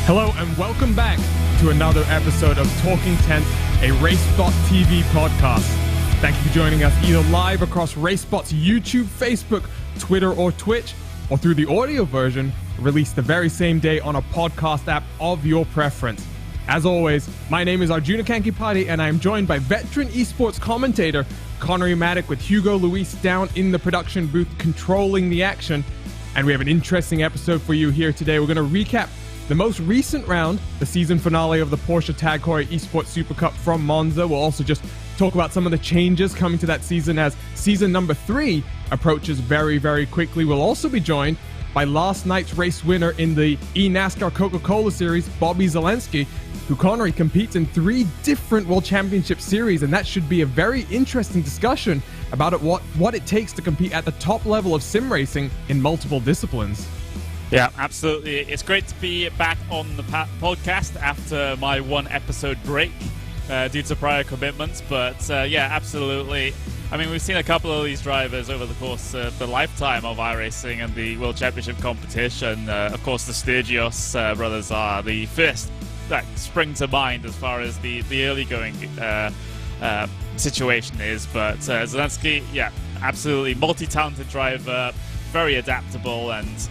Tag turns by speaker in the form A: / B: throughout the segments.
A: Hello and welcome back to another episode of Talking Tenth, a Racebot.TV podcast. Thank you for joining us either live across Racebot's YouTube, Facebook, Twitter, or Twitch, or through the audio version released the very same day on a podcast app of your preference. As always, my name is Arjuna Kankipati, and I am joined by veteran esports commentator Connery Maddock, with Hugo Luis down in the production booth controlling the action. And we have an interesting episode for you here today. We're going to recap the most recent round, the season finale of the Porsche Tag Heuer Esports Super Cup from Monza. We'll also just talk about some of the changes coming to that season as season number 3 approaches very, very quickly. We'll also be joined by last night's race winner in the eNASCAR Coca-Cola Series, Bobby Zalenski, who, Connery, competes in 3 different World Championship series, and that should be a very interesting discussion about what it takes to compete at the top level of sim racing in multiple disciplines.
B: Yeah, absolutely. It's great to be back on the podcast after my 1 episode break due to prior commitments. But yeah, absolutely. I mean, we've seen a couple of these drivers over the course of the lifetime of iRacing and the World Championship competition. Of course, the Sturgios brothers are the first that spring to mind as far as the early going situation is. But Zalenski, yeah, absolutely multi-talented driver, very adaptable, and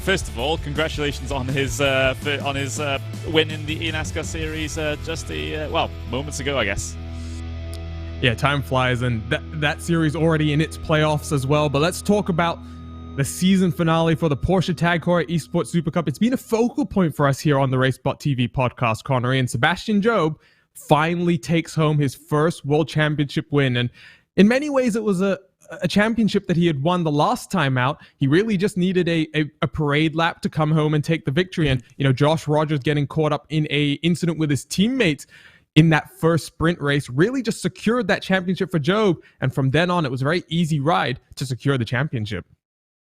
B: first of all, congratulations on his win in the eNASCAR series just moments ago, I guess.
A: Yeah, time flies, and that series already in its playoffs as well. But let's talk about the season finale for the Porsche Tag Heuer Esports Super Cup. It's been a focal point for us here on the Racebot.TV podcast, Connery, and Sebastian Job finally takes home his first World Championship win. And in many ways, it was a championship that he had won the last time out. He really just needed a parade lap to come home and take the victory. And, Josh Rogers getting caught up in a incident with his teammates in that first sprint race really just secured that championship for Job. And from then on, it was a very easy ride to secure the championship.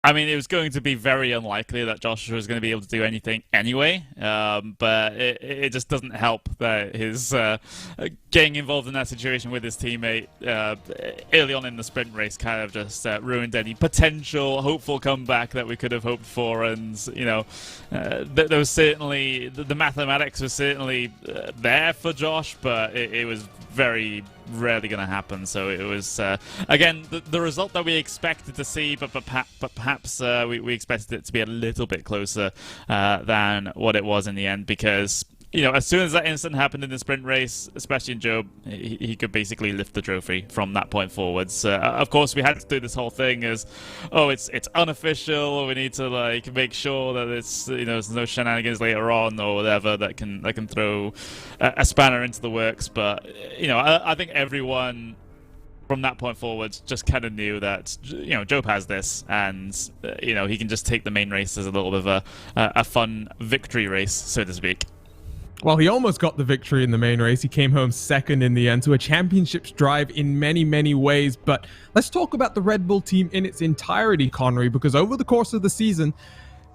B: I mean, it was going to be very unlikely that Josh was going to be able to do anything anyway, but it just doesn't help that his getting involved in that situation with his teammate early on in the sprint race kind of just ruined any potential hopeful comeback that we could have hoped for. And, there was certainly, the mathematics was certainly there for Josh, but it was very rarely going to happen. So it was, again, the result that we expected to see, but perhaps we expected it to be a little bit closer than what it was in the end, because as soon as that incident happened in the sprint race, especially in Job, he could basically lift the trophy from that point forwards. Of course, we had to do this whole thing as, it's unofficial. We need to make sure that it's there's no shenanigans later on or whatever that can throw a spanner into the works. But I think everyone from that point forward just kind of knew that Job has this, and he can just take the main race as a little bit of a fun victory race, so to speak.
A: Well, he almost got the victory in the main race. He came home second in the end, so a championships drive in many, many ways. But let's talk about the Red Bull team in its entirety, Connery, because over the course of the season,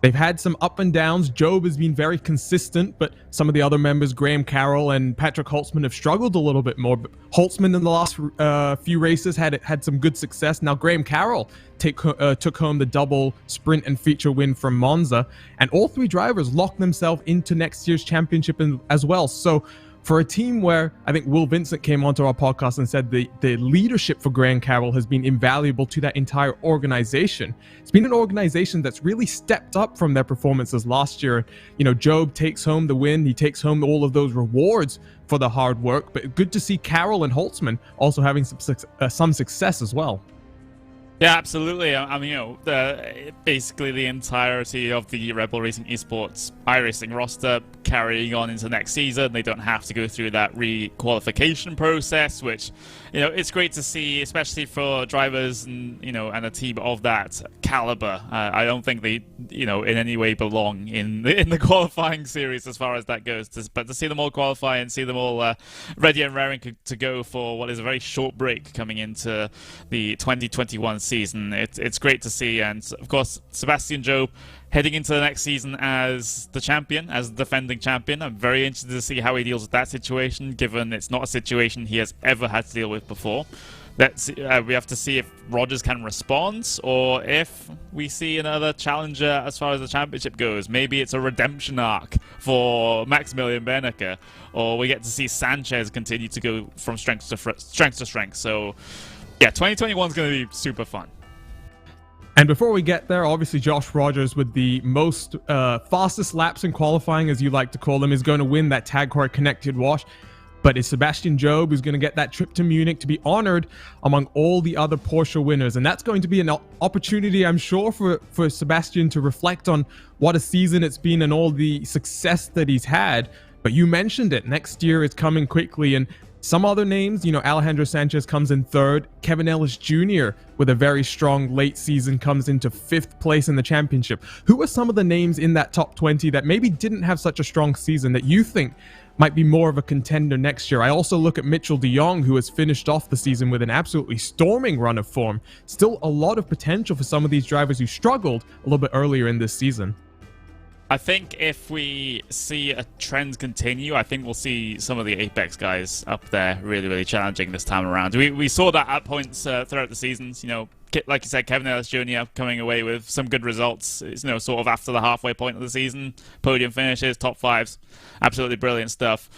A: they've had some up and downs. Job has been very consistent, but some of the other members, Graham Carroll and Patrick Holtzman, have struggled a little bit more. But Holtzman in the last few races had some good success. Now Graham Carroll took home the double sprint and feature win from Monza, and all 3 drivers locked themselves into next year's championship as well. So for a team where I think Will Vincent came onto our podcast and said the leadership for Graham Carroll has been invaluable to that entire organization. It's been an organization that's really stepped up from their performances last year. Job takes home the win. He takes home all of those rewards for the hard work, but good to see Carroll and Holtzman also having some success as well.
B: Yeah, absolutely. I mean, basically the entirety of the Red Bull Racing Esports iRacing roster carrying on into next season. They don't have to go through that re-qualification process, which, it's great to see, especially for drivers and, and a team of that caliber. I don't think they, in any way belong in the qualifying series as far as that goes. But to see them all qualify and see them all ready and raring to go for what is a very short break coming into the 2021 season, it's great to see. And of course, Sebastian Job heading into the next season as the champion, as the defending champion. I'm very interested to see how he deals with that situation, given it's not a situation he has ever had to deal with before. We have to see if Rogers can respond, or if we see another challenger as far as the championship goes. Maybe it's a redemption arc for Maximilian Bernecker, or we get to see Sanchez continue to go from strength to strength. So, yeah, 2021 is going to be super fun.
A: And before we get there, obviously Josh Rogers, with the most fastest laps in qualifying, as you like to call them, is going to win that Tag Heuer connected wash. But it's Sebastian Job who's going to get that trip to Munich to be honored among all the other Porsche winners. And that's going to be an opportunity, I'm sure, for Sebastian to reflect on what a season it's been and all the success that he's had. But you mentioned it. Next year is coming quickly. And some other names, Alejandro Sanchez comes in third. Kevin Ellis Jr., with a very strong late season, comes into 5th place in the championship. Who are some of the names in that top 20 that maybe didn't have such a strong season that you think might be more of a contender next year? I also look at Mitchell de Jong, who has finished off the season with an absolutely storming run of form. Still a lot of potential for some of these drivers who struggled a little bit earlier in this season.
B: I think if we see a trend continue, I think we'll see some of the Apex guys up there really, really challenging this time around. We saw that at points throughout the seasons. Like you said, Kevin Ellis Jr. coming away with some good results. Sort of after the halfway point of the season, podium finishes, top fives, absolutely brilliant stuff.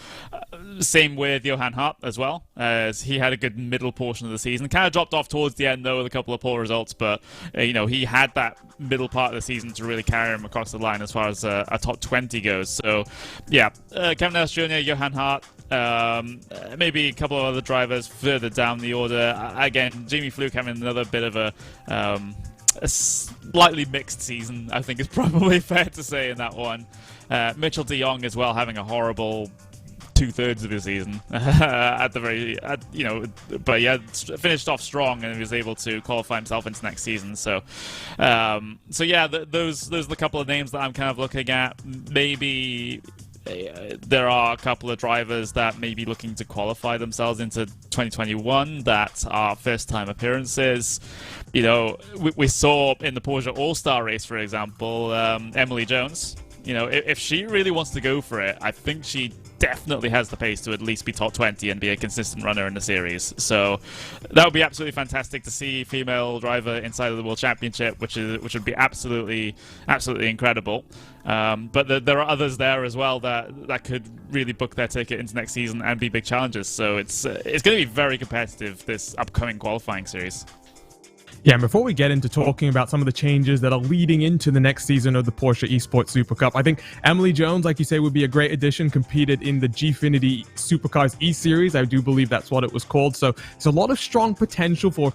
B: Same with Johan Hart as well, as he had a good middle portion of the season. Kind of dropped off towards the end though with a couple of poor results, but he had that middle part of the season to really carry him across the line as far as a top 20 goes. So yeah, Kevin Ellis Jr., Johan Hart. Maybe a couple of other drivers further down the order. Again, Jamie Fluke having another bit of a slightly mixed season, I think is probably fair to say in that one. Mitchell de Jong as well, having a horrible 2/3 of the season but yeah, finished off strong and he was able to qualify himself into next season. So yeah, those are the couple of names that I'm kind of looking at. Maybe there are a couple of drivers that may be looking to qualify themselves into 2021 that are first-time appearances. We saw in the Porsche All-Star race, for example, Emily Jones. If she really wants to go for it, I think she definitely has the pace to at least be top 20 and be a consistent runner in the series. So that would be absolutely fantastic to see female driver inside of the World Championship, which would be absolutely incredible. But there are others there as well that could really book their ticket into next season and be big challenges. So it's going to be very competitive, this upcoming qualifying series.
A: Yeah, and before we get into talking about some of the changes that are leading into the next season of the Porsche Esports Super Cup, I think Emily Jones, like you say, would be a great addition, competed in the Gfinity Supercars E-Series. I do believe that's what it was called. So it's a lot of strong potential for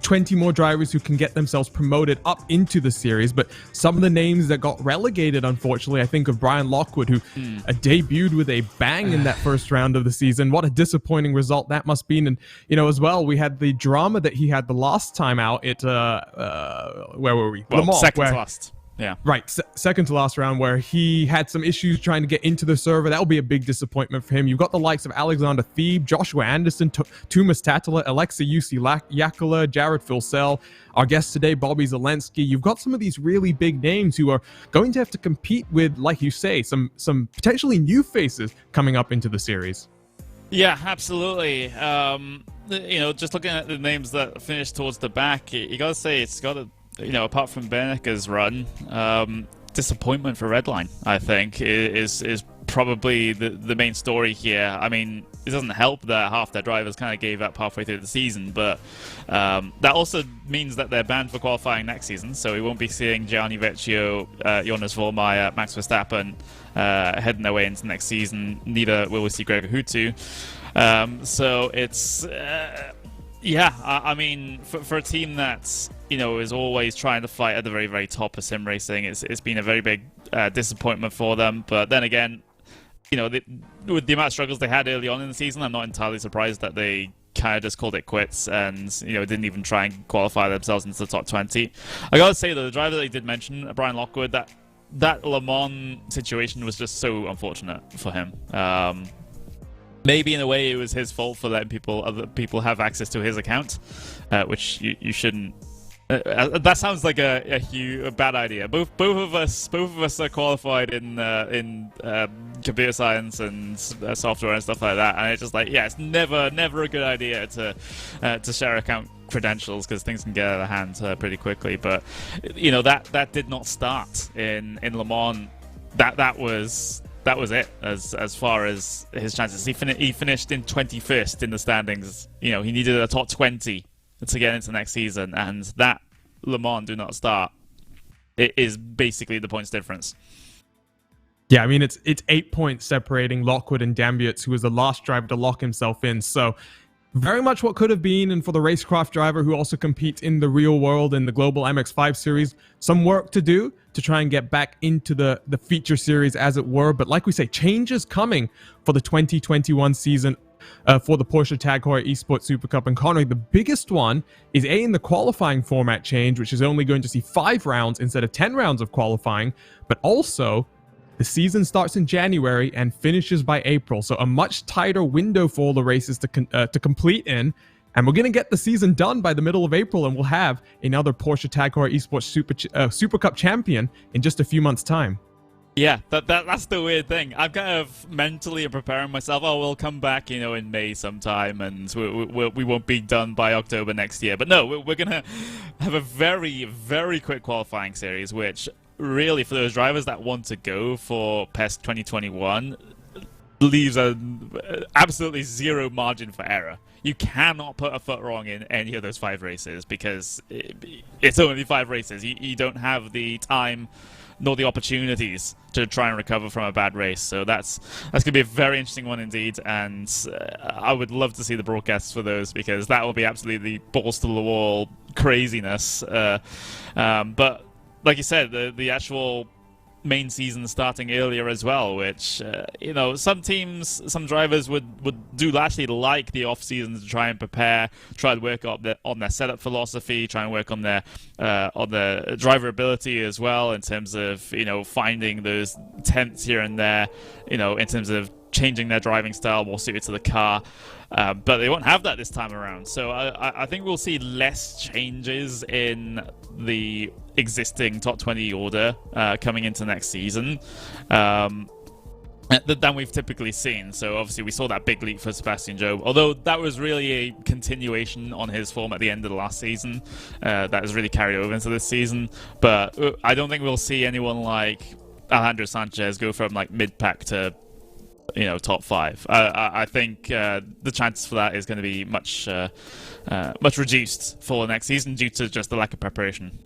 A: 20 more drivers who can get themselves promoted up into the series. But some of the names that got relegated, unfortunately, I think of Brian Lockwood, who debuted with a bang in that first round of the season. What a disappointing result that must be. And, as well, we had the drama that he had the last time out at, where were we?
B: Well,
A: Le Mans,
B: second last. Yeah.
A: Right. Second to last round, where he had some issues trying to get into the server. That will be a big disappointment for him. You've got the likes of Alexander Thebe, Joshua Anderson, Tumas Tatala, Alexa Yakula, Jared Filsell, our guest today, Bobby Zalenski. You've got some of these really big names who are going to have to compete with, like you say, some potentially new faces coming up into the series.
B: Yeah, absolutely. Just looking at the names that finished towards the back, you got to say it's got to, apart from Bernecker's run, disappointment for Redline, I think, is probably the main story here. I mean, it doesn't help that half their drivers kind of gave up halfway through the season, but that also means that they're banned for qualifying next season, so we won't be seeing Gianni Vecchio, Jonas Vollmeyer, Max Verstappen heading their way into next season. Neither will we see Gregor Hutu. So it's... Yeah, I mean, for a team that's is always trying to fight at the very, very top of sim racing, it's been a very big disappointment for them. But then again, with the amount of struggles they had early on in the season, I'm not entirely surprised that they kind of just called it quits and didn't even try and qualify themselves into the top 20. I gotta say though, the driver that you did mention, Brian Lockwood, that Le Mans situation was just so unfortunate for him. Maybe in a way it was his fault for letting other people have access to his account, which you shouldn't. That sounds like a bad idea. Both of us are qualified in computer science and software and stuff like that, and it's just like, yeah, it's never a good idea to share account credentials because things can get out of hand pretty quickly. But that did not start in Le Mans. That was it as far as his chances. He finished in 21st in the standings. He needed a top 20 to get into next season, and that Le Mans do not start. It is basically the points difference.
A: Yeah, I mean, it's 8 points separating Lockwood and Dambietz, who was the last driver to lock himself in. So very much what could have been, and for the racecraft driver who also competes in the real world in the Global MX5 series, some work to do to try and get back into the feature series, as it were. But like we say, changes coming for the 2021 season for the Porsche Tag Heuer Esports Super Cup. And Connery, the biggest one is in the qualifying format change, which is only going to see 5 rounds instead of 10 rounds of qualifying, but also the season starts in January and finishes by April, so a much tighter window for all the races to complete in. And we're going to get the season done by the middle of April, and we'll have another Porsche Tag Heuer Esports Super Cup champion in just a few months' time.
B: Yeah, that's the weird thing. I'm kind of mentally preparing myself. Oh, we'll come back, in May sometime, and we won't be done by October next year. But no, we're going to have a very, very quick qualifying series, which really, for those drivers that want to go for PES 2021, leaves absolutely zero margin for error. You cannot put a foot wrong in any of those 5 races because it's only 5 races. You don't have the time nor the opportunities to try and recover from a bad race. So that's going to be a very interesting one indeed, and I would love to see the broadcasts for those because that will be absolutely balls to the wall craziness. But like you said, the actual main season starting earlier as well, which some teams, some drivers would do actually like the off season to try and prepare, try to work on their setup philosophy, try and work on their driver ability as well in terms of finding those tenths here and there, in terms of changing their driving style more suited to the car. But they won't have that this time around. So I think we'll see less changes in the existing top 20 order coming into next season than we've typically seen. So obviously we saw that big leap for Sebastian Job, although that was really a continuation on his form at the end of the last season. That has really carried over into this season. But I don't think we'll see anyone like Alejandro Sanchez go from like mid-pack to top 5. I think the chances for that is going to be much reduced for next season due to just the lack of preparation.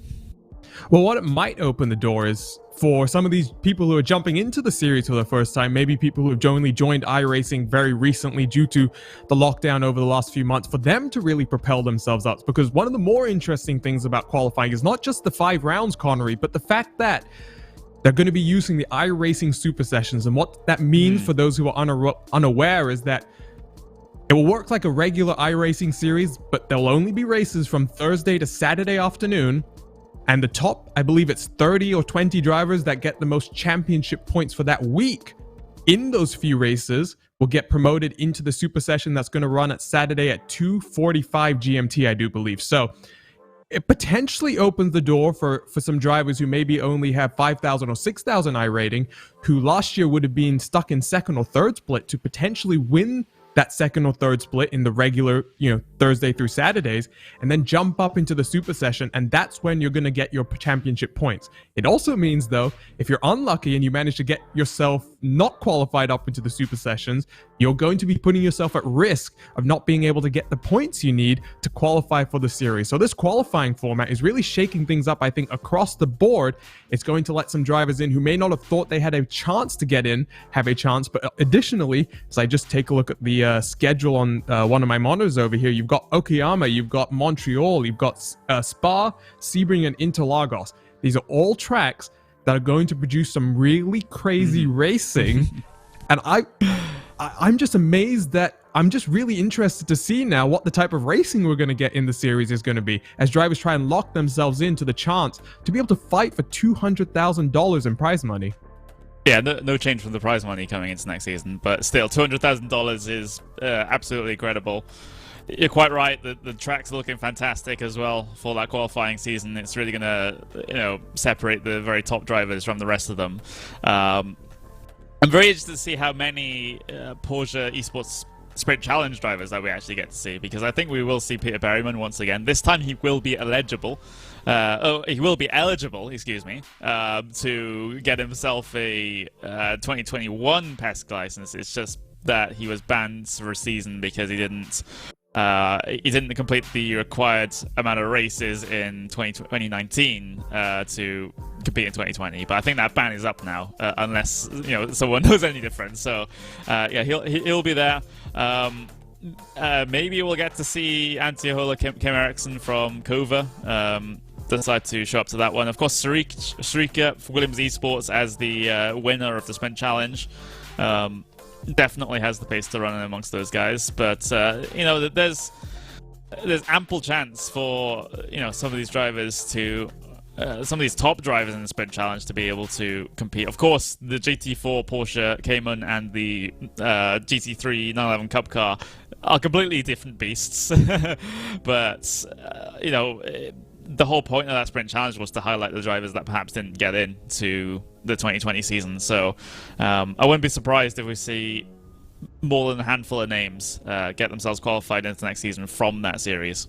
A: Well, what it might open the door is for some of these people who are jumping into the series for the first time, maybe people who have only joined iRacing very recently due to the lockdown over the last few months, for them to really propel themselves up. Because one of the more interesting things about qualifying is not just the 5 rounds, Connery, but the fact that they're going to be using the iRacing Super Sessions. And what that means for those who are unaware is that it will work like a regular iRacing series, but there'll only be races from Thursday to Saturday afternoon. And the top, I believe it's 30 or 20 drivers that get the most championship points for that week in those few races will get promoted into the Super Session that's going to run at Saturday at 2:45 GMT, I do believe. So it potentially opens the door for some drivers who maybe only have 5,000 or 6,000 I rating, who last year would have been stuck in second or third split, to potentially win that second or third split in the regular, Thursday through Saturdays, and then jump up into the Super Session, and that's when you're going to get your championship points. It also means, though, if you're unlucky and you manage to get yourself not qualified up into the Super Sessions, you're going to be putting yourself at risk of not being able to get the points you need to qualify for the series. So this qualifying format is really shaking things up, I think, across the board. It's going to let some drivers in who may not have thought they had a chance to get in, have a chance. But additionally, as I just take a look at the the schedule on one of my monitors over here, you've got Okayama, you've got Montreal, you've got Spa, Sebring, and Interlagos. These are all tracks that are going to produce some really crazy racing. And I'm just amazed that I'm just really interested to see now what the type of racing we're going to get in the series is going to be, as drivers try and lock themselves into the chance to be able to fight for $200,000 in prize money.
B: Yeah, no change from the prize money coming into next season, but still, $200,000 is absolutely incredible. You're quite right that the tracks are looking fantastic as well for that qualifying season. It's really going to, separate the very top drivers from the rest of them. I'm very interested to see how many Porsche Esports Sprint Challenge drivers that we actually get to see, because I think we will see Peter Berryman once again. This time he will be eligible. He will be eligible, to get himself a 2021 PESC license. It's just that he was banned for a season because he didn't complete the required amount of races in 2019 to compete in 2020. But I think that ban is up now, unless someone knows any different. So he'll be there. Maybe we'll get to see Antiohola Kim Eriksson from Kova decide to show up to that one. Of course, Sarika for Williams Esports as the winner of the Sprint Challenge. Definitely has the pace to run in amongst those guys, but there's ample chance for some of these drivers to some of these top drivers in the Sprint Challenge to be able to compete. Of course, the GT4 Porsche Cayman and the GT3 911 Cup car are completely different beasts, but the whole point of that Sprint Challenge was to highlight the drivers that perhaps didn't get into the 2020 season. So I wouldn't be surprised if we see more than a handful of names get themselves qualified into next season from that series.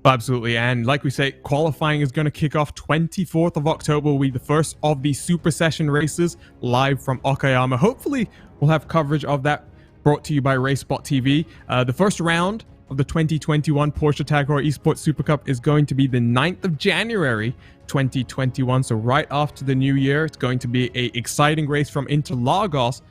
A: Absolutely, and like we say, qualifying is going to kick off 24th of October. Will be the first of the Super Session races live from Okayama. Hopefully, we'll have coverage of that brought to you by RaceBot TV. The first round of the 2021 Porsche Tag Heuer Esports Super Cup is going to be the 9th of January 2021, so right after the new year. It's going to be an exciting race from Interlagos.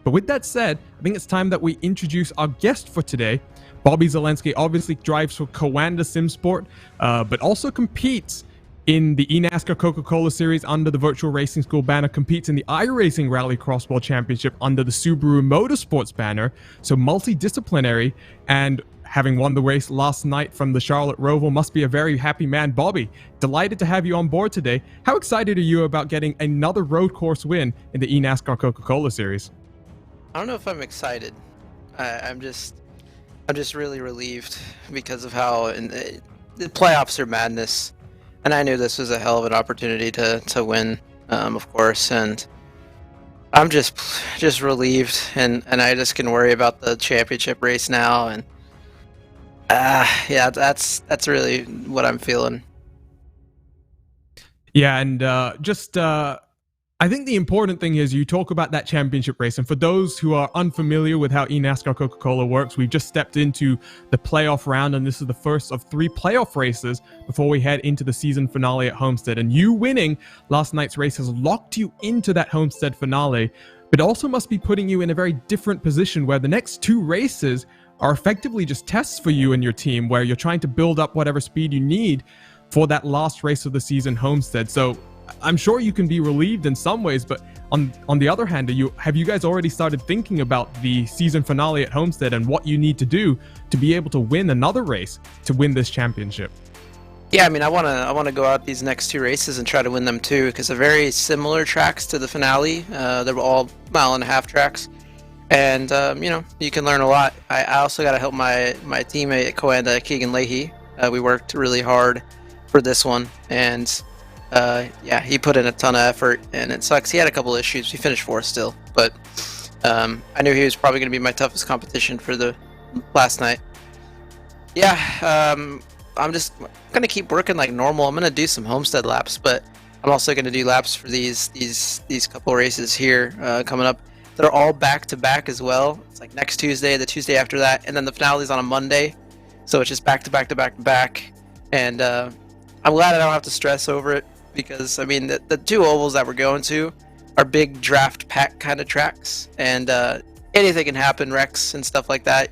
A: But with that said, I think it's time that we introduce our guest for today. Bobby Zalenski obviously drives for Coanda Simsport, but also competes in the eNASCAR Coca-Cola Series under the Virtual Racing School banner, competes in the iRacing Rally Cross World Championship under the Subaru Motorsports banner, so multidisciplinary, and having won the race last night from the Charlotte Roval, must be a very happy man. Bobby, delighted to have you on board today. How excited are you about getting another road course win in the eNASCAR Coca-Cola Series?
C: I don't know if I'm excited. I'm just really relieved because of how the playoffs are madness, and I knew this was a hell of an opportunity to win, of course, and I'm just relieved, and I just can worry about the championship race now, and that's really what I'm feeling.
A: Yeah, and I think the important thing is you talk about that championship race, and for those who are unfamiliar with how eNASCAR Coca-Cola works, we've just stepped into the playoff round, and this is the first of 3 playoff races before we head into the season finale at Homestead. And you winning last night's race has locked you into that Homestead finale, but also must be putting you in a very different position where the next 2 races are effectively just tests for you and your team, where you're trying to build up whatever speed you need for that last race of the season, Homestead. So I'm sure you can be relieved in some ways, but on the other hand, have you guys already started thinking about the season finale at Homestead and what you need to do to be able to win another race to win this championship?
C: Yeah, I mean, I wanna go out these next 2 races and try to win them too, because they're very similar tracks to the finale. They're all 1.5-mile tracks, and you can learn a lot. I also got to help my teammate at Coanda, Keegan Leahy. We worked really hard for this one, and he put in a ton of effort, and it sucks. He had a couple issues. He finished 4th still, but I knew he was probably going to be my toughest competition for the last night. Yeah, I'm just going to keep working like normal. I'm going to do some Homestead laps, but I'm also going to do laps for these couple races here coming up. They're all back to back as well. It's like next Tuesday, the Tuesday after that, and then the finale's on a Monday, so it's just back to back to back to back. And I'm glad I don't have to stress over it, because I mean the 2 ovals that we're going to are big draft pack kind of tracks, and anything can happen, wrecks and stuff like that.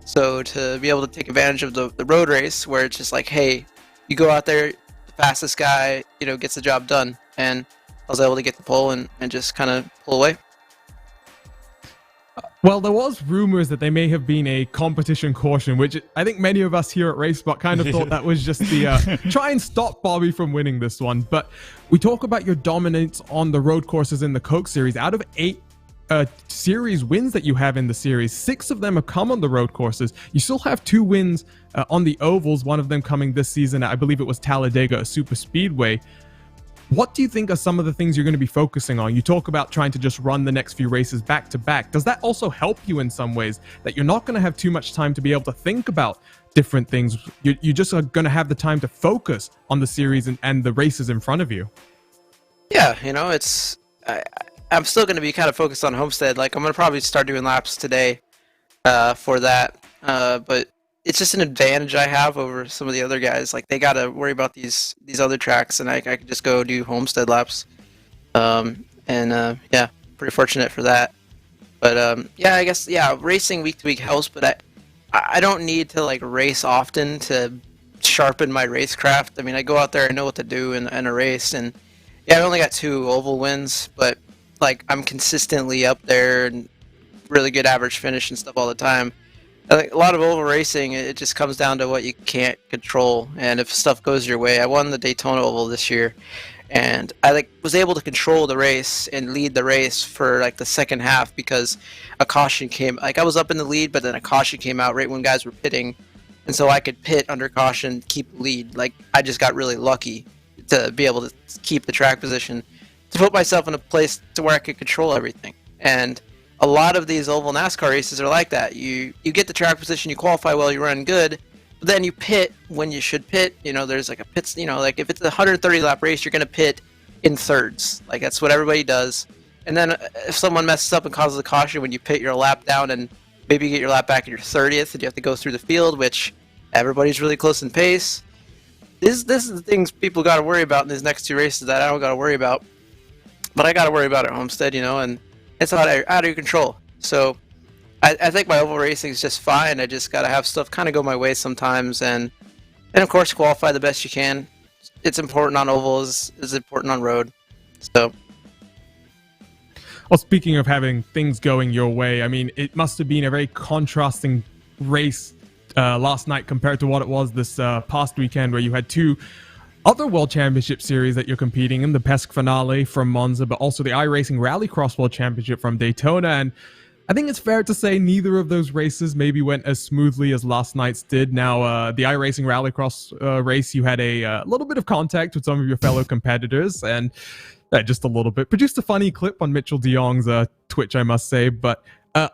C: So to be able to take advantage of the road race where it's just like, hey, you go out there, the fastest guy, gets the job done. And I was able to get the pole and just kind of pull away.
A: Well, there was rumors that they may have been a competition caution, which I think many of us here at RaceBot kind of thought that was just the try and stop Bobby from winning this one. But we talk about your dominance on the road courses in the Coke Series. Out of 8 series wins that you have in the series, 6 of them have come on the road courses. You still have 2 wins on the ovals, one of them coming this season. I believe it was Talladega, a super speedway. What do you think are some of the things you're going to be focusing on? You talk about trying to just run the next few races back to back. Does that also help you in some ways that you're not going to have too much time to be able to think about different things? You just are going to have the time to focus on the series and the races in front of you.
C: Yeah, I'm still going to be kind of focused on Homestead. Like, I'm going to probably start doing laps today for that. But it's just an advantage I have over some of the other guys. Like, they got to worry about these other tracks, and I can just go do Homestead laps. Yeah, pretty fortunate for that. But yeah, I guess, yeah, racing week to week helps, but I don't need to, like, race often to sharpen my racecraft. I mean, I go out there, I know what to do in a race, and yeah, I only got 2 oval wins, but like, I'm consistently up there and really good average finish and stuff all the time. I think a lot of oval racing, it just comes down to what you can't control, and if stuff goes your way. I won the Daytona Oval this year, and I was able to control the race and lead the race for like the second half because a caution came. Like, I was up in the lead, but then a caution came out right when guys were pitting, and so I could pit under caution, keep the lead. Like, I just got really lucky to be able to keep the track position, to put myself in a place to where I could control everything. And a lot of these oval NASCAR races are like that. You get the track position, you qualify well, you run good, but then you pit when you should pit. There's like a pits, like if it's a 130 lap race, you're going to pit in thirds. Like, that's what everybody does. And then if someone messes up and causes a caution, when you pit, you're a lap down, and maybe you get your lap back in your 30th, and you have to go through the field, which everybody's really close in pace. This is the things people got to worry about in these next 2 races that I don't got to worry about. But I got to worry about it at Homestead, and it's out of your control. So I think my oval racing is just fine. I just got to have stuff kind of go my way sometimes, and of course qualify the best you can. It's important on ovals, it's important on road. So.
A: Well, speaking of having things going your way, I mean, it must have been a very contrasting race last night compared to what it was this past weekend, where you had 2 other World Championship series that you're competing in, the PESC finale from Monza, but also the iRacing Rallycross World Championship from Daytona. And I think it's fair to say neither of those races maybe went as smoothly as last night's did. Now, the iRacing Rallycross race, you had a little bit of contact with some of your fellow competitors, and just a little bit. Produced a funny clip on Mitchell de Jong's Twitch, I must say. But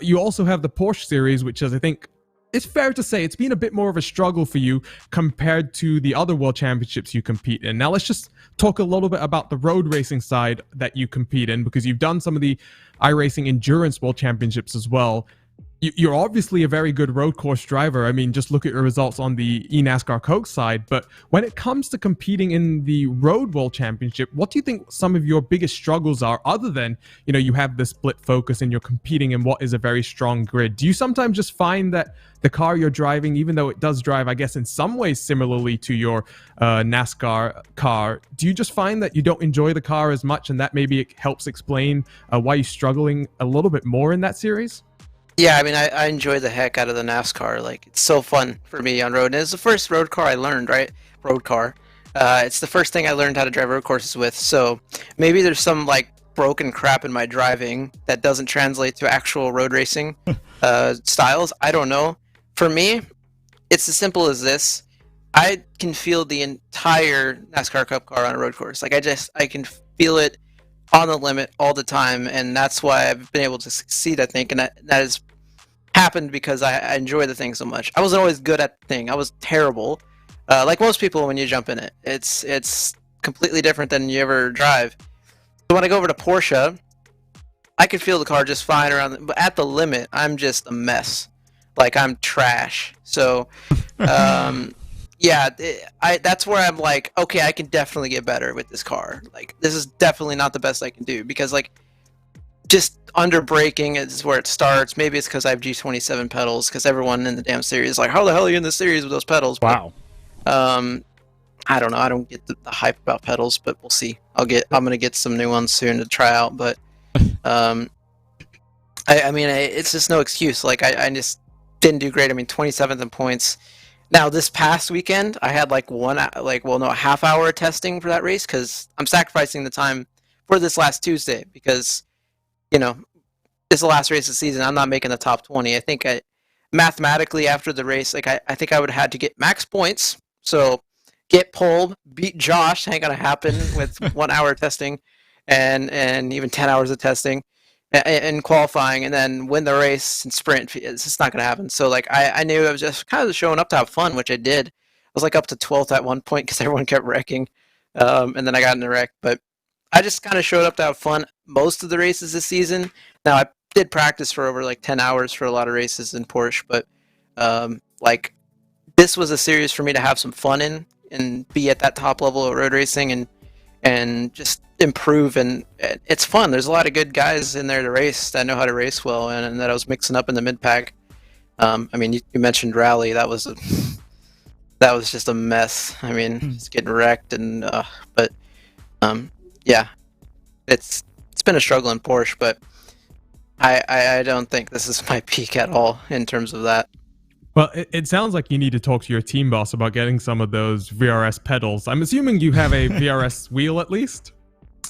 A: you also have the Porsche series, which is, I think, it's fair to say it's been a bit more of a struggle for you compared to the other World Championships you compete in. Now, let's just talk a little bit about the road racing side that you compete in, because you've done some of the iRacing Endurance World Championships as well. You're obviously a very good road course driver. I mean, just look at your results on the eNASCAR Coke side. But when it comes to competing in the Road World Championship, what do you think some of your biggest struggles are, other than, you have the split focus and you're competing in what is a very strong grid? Do you sometimes just find that the car you're driving, even though it does drive, I guess, in some ways similarly to your NASCAR car, do you just find that you don't enjoy the car as much, and that maybe it helps explain why you're struggling a little bit more in that series?
C: Yeah, I mean, I enjoy the heck out of the NASCAR. Like, it's so fun for me on road. And it's the first road car I learned, right? Road car. It's the first thing I learned how to drive road courses with. So maybe there's some, like, broken crap in my driving that doesn't translate to actual road racing styles. I don't know. For me, it's as simple as this. I can feel the entire NASCAR Cup car on a road course. Like, I can feel it on the limit all the time, and that's why I've been able to succeed, I think, and that has happened because I enjoy the thing so much. I wasn't always good at the thing. I was terrible. Like most people when you jump in it. It's completely different than you ever drive. So when I go over to Porsche, I can feel the car just fine around, but at the limit, I'm just a mess. Like, I'm trash. So, yeah, that's where I'm like, okay, I can definitely get better with this car. Like, this is definitely not the best I can do, because, like, just under braking is where it starts. Maybe it's because I have G27 pedals, because everyone in the damn series is like, how the hell are you in the series with those pedals?
B: Wow.
C: But, I don't know. I don't get the hype about pedals, but we'll see. I'm gonna get some new ones soon to try out. But I mean, it's just no excuse. Like I just didn't do great. I mean, 27th in points. Now this past weekend, I had like a half hour of testing for that race because I'm sacrificing the time for this last Tuesday because it's the last race of the season. I'm not making the top 20. I think mathematically after the race, like I think I would have had to get max points. So get pulled, beat Josh. Ain't gonna happen with 1 hour of testing, and even 10 hours of testing, and qualifying, and then win the race and sprint. It's just not gonna happen. So like I knew I was just kind of showing up to have fun, which I did. I was like up to 12th at one point because everyone kept wrecking, and then I got in a wreck. But I just kind of showed up to have fun most of the races this season. Now I did practice for over like 10 hours for a lot of races in Porsche, but like this was a series for me to have some fun in and be at that top level of road racing and just improve, and it's fun. There's a lot of good guys in there to race that know how to race well, and that I was mixing up in the mid pack. I mean, you mentioned Rally. That was just a mess. I mean, just getting wrecked, and but yeah, it's been a struggle in Porsche, but I don't think this is my peak at all in terms of that.
A: Well, it sounds like you need to talk to your team boss about getting some of those VRS pedals. I'm assuming you have a VRS wheel at least?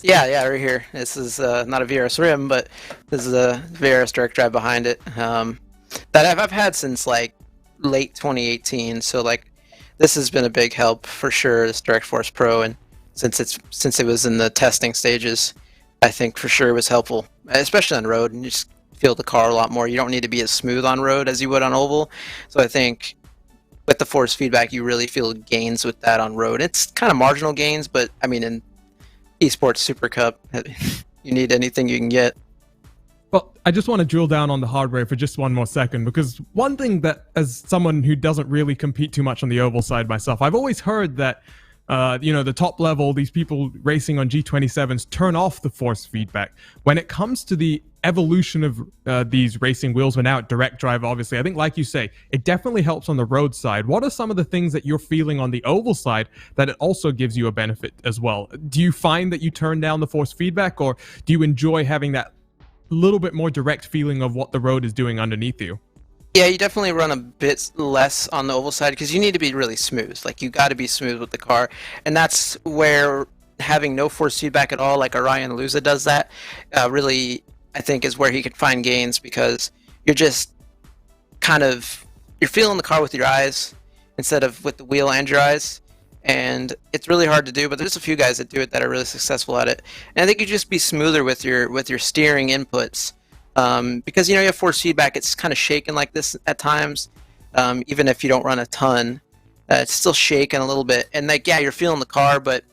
C: Yeah, right here. This is not a VRS rim, but this is a VRS direct drive behind it that I've had since like late 2018. So like this has been a big help for sure, this Direct Force Pro, and since it was in the testing stages, I think for sure it was helpful, especially on road, and you just feel the car a lot more. You don't need to be as smooth on road as you would on oval. So I think with the force feedback, you really feel gains with that on road. It's kind of marginal gains, but I mean, in esports Super Cup, you need anything you can get.
A: Well, I just want to drill down on the hardware for just one more second, because one thing that, as someone who doesn't really compete too much on the oval side myself, I've always heard that the top level, these people racing on G27s turn off the force feedback. When it comes to the evolution of these racing wheels, we're now at direct drive, obviously. I think, like you say, it definitely helps on the road side. What are some of the things that you're feeling on the oval side that it also gives you a benefit as well? Do you find that you turn down the force feedback, or do you enjoy having that little bit more direct feeling of what the road is doing underneath you?
C: Yeah, you definitely run a bit less on the oval side because you need to be really smooth. Like, you got to be smooth with the car, and that's where having no force feedback at all, like Orion Luza does that, really, I think, is where he can find gains, because you're just you're feeling the car with your eyes instead of with the wheel and your eyes, and it's really hard to do, but there's a few guys that do it that are really successful at it. And I think you just be smoother with your steering inputs. Because you have force feedback, it's kind of shaking like this at times, even if you don't run a ton, it's still shaking a little bit, and like, yeah, you're feeling the car, but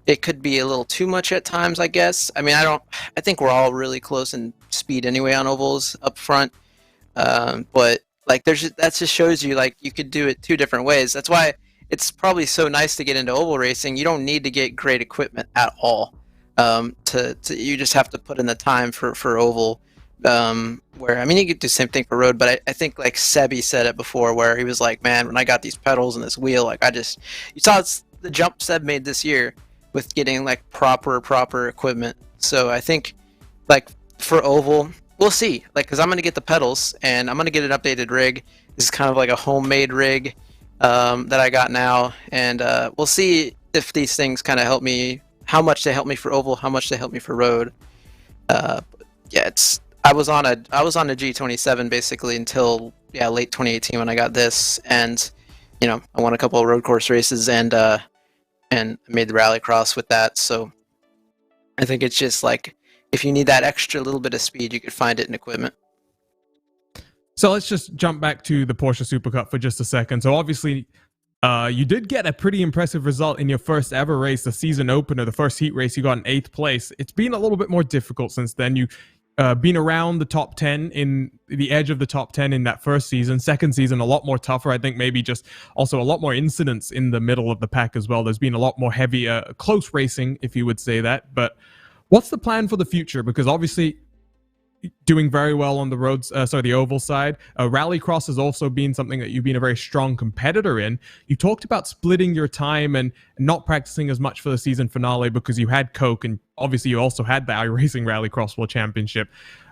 C: it could be a little too much at times, I guess. I mean, I think we're all really close in speed anyway on ovals up front, but like that just shows you, like, you could do it two different ways. That's why it's probably so nice to get into oval racing. You don't need to get great equipment at all. You just have to put in the time for oval. Where, I mean, you could do the same thing for road, but I think like Sebi said it before, where he was like, man, when I got these pedals and this wheel, like, you saw the jump Seb made this year with getting like proper equipment. So I think, like, for oval, we'll see, like, because I'm going to get the pedals and I'm going to get an updated rig. This is kind of like a homemade rig that I got now, and we'll see if these things kind of help me, how much they help me for oval, how much they help me for road. Yeah, I was on a G27 basically until late 2018 when I got this, and I won a couple of road course races and made the rallycross with that. So I think it's just like, if you need that extra little bit of speed, you could find it in equipment.
A: So let's just jump back to the Porsche Super Cup for just a second. So obviously, you did get a pretty impressive result in your first ever race, the season opener, the first heat race. You got in 8th place. It's been a little bit more difficult since then. You been around the top 10, in the edge of the top 10 in that first season. Second season, a lot more tougher. I think maybe just also a lot more incidents in the middle of the pack as well. There's been a lot more heavier, close racing, if you would say that. But what's the plan for the future? Because obviously, doing very well on the roads, the oval side. Rallycross has also been something that you've been a very strong competitor in. You talked about splitting your time and not practicing as much for the season finale because you had Coke, and obviously you also had the iRacing Rallycross World Championship.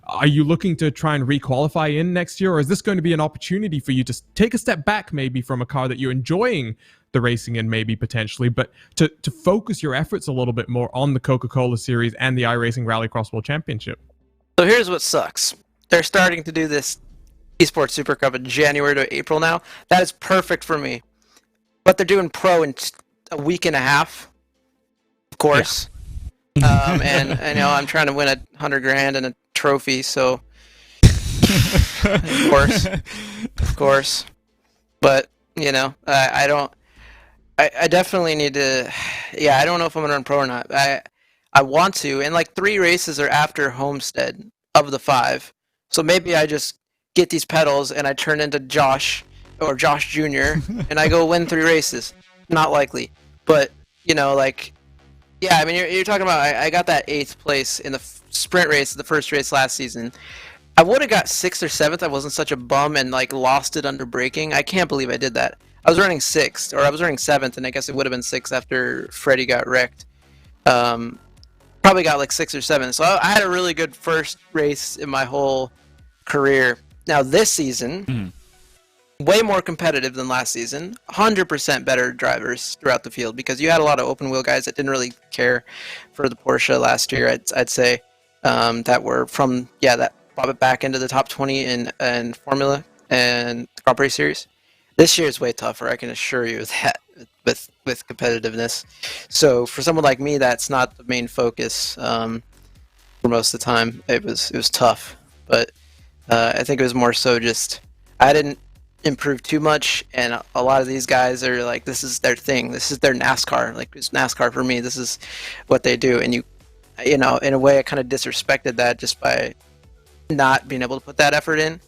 A: Are you looking to try and requalify in next year, or is this going to be an opportunity for you to take a step back maybe from a car that you're enjoying the racing in, maybe potentially, but to focus your efforts a little bit more on the Coca-Cola Series and the iRacing Rallycross World Championship?
C: So here's what sucks. They're starting to do this Esports Super Cup in January to April now. That is perfect for me. But they're doing pro in a week and a half, of course. Yeah. And I know I'm trying to win $100,000 and a trophy, so of course. But I definitely need to. Yeah, I don't know if I'm gonna run pro or not. I want to, and like 3 races are after Homestead of the 5, so maybe I just get these pedals and I turn into Josh or Josh Jr. and I go win 3 races. Not likely, but yeah, I mean, you're talking about I got that 8th place in the sprint race, the first race last season. I would have got 6th or 7th. I wasn't such a bum and lost it under braking. I can't believe I did that. I was running 6th, or I was running 7th, and I guess it would have been 6th after Freddie got wrecked. Probably got 6th or 7th. So I had a really good first race in my whole career. Now this season, way more competitive than last season. 100% better drivers throughout the field because you had a lot of open wheel guys that didn't really care for the Porsche last year. I'd say that were from that brought it back into the top 20 in Formula and the Grand Prix series. This year is way tougher. I can assure you of that with competitiveness. So for someone like me, that's not the main focus for most of the time. It was tough, but I think it was more so just I didn't improve too much, and a lot of these guys are this is their thing. This is their NASCAR. It's NASCAR for me. This is what they do, and in a way, I kind of disrespected that just by not being able to put that effort in.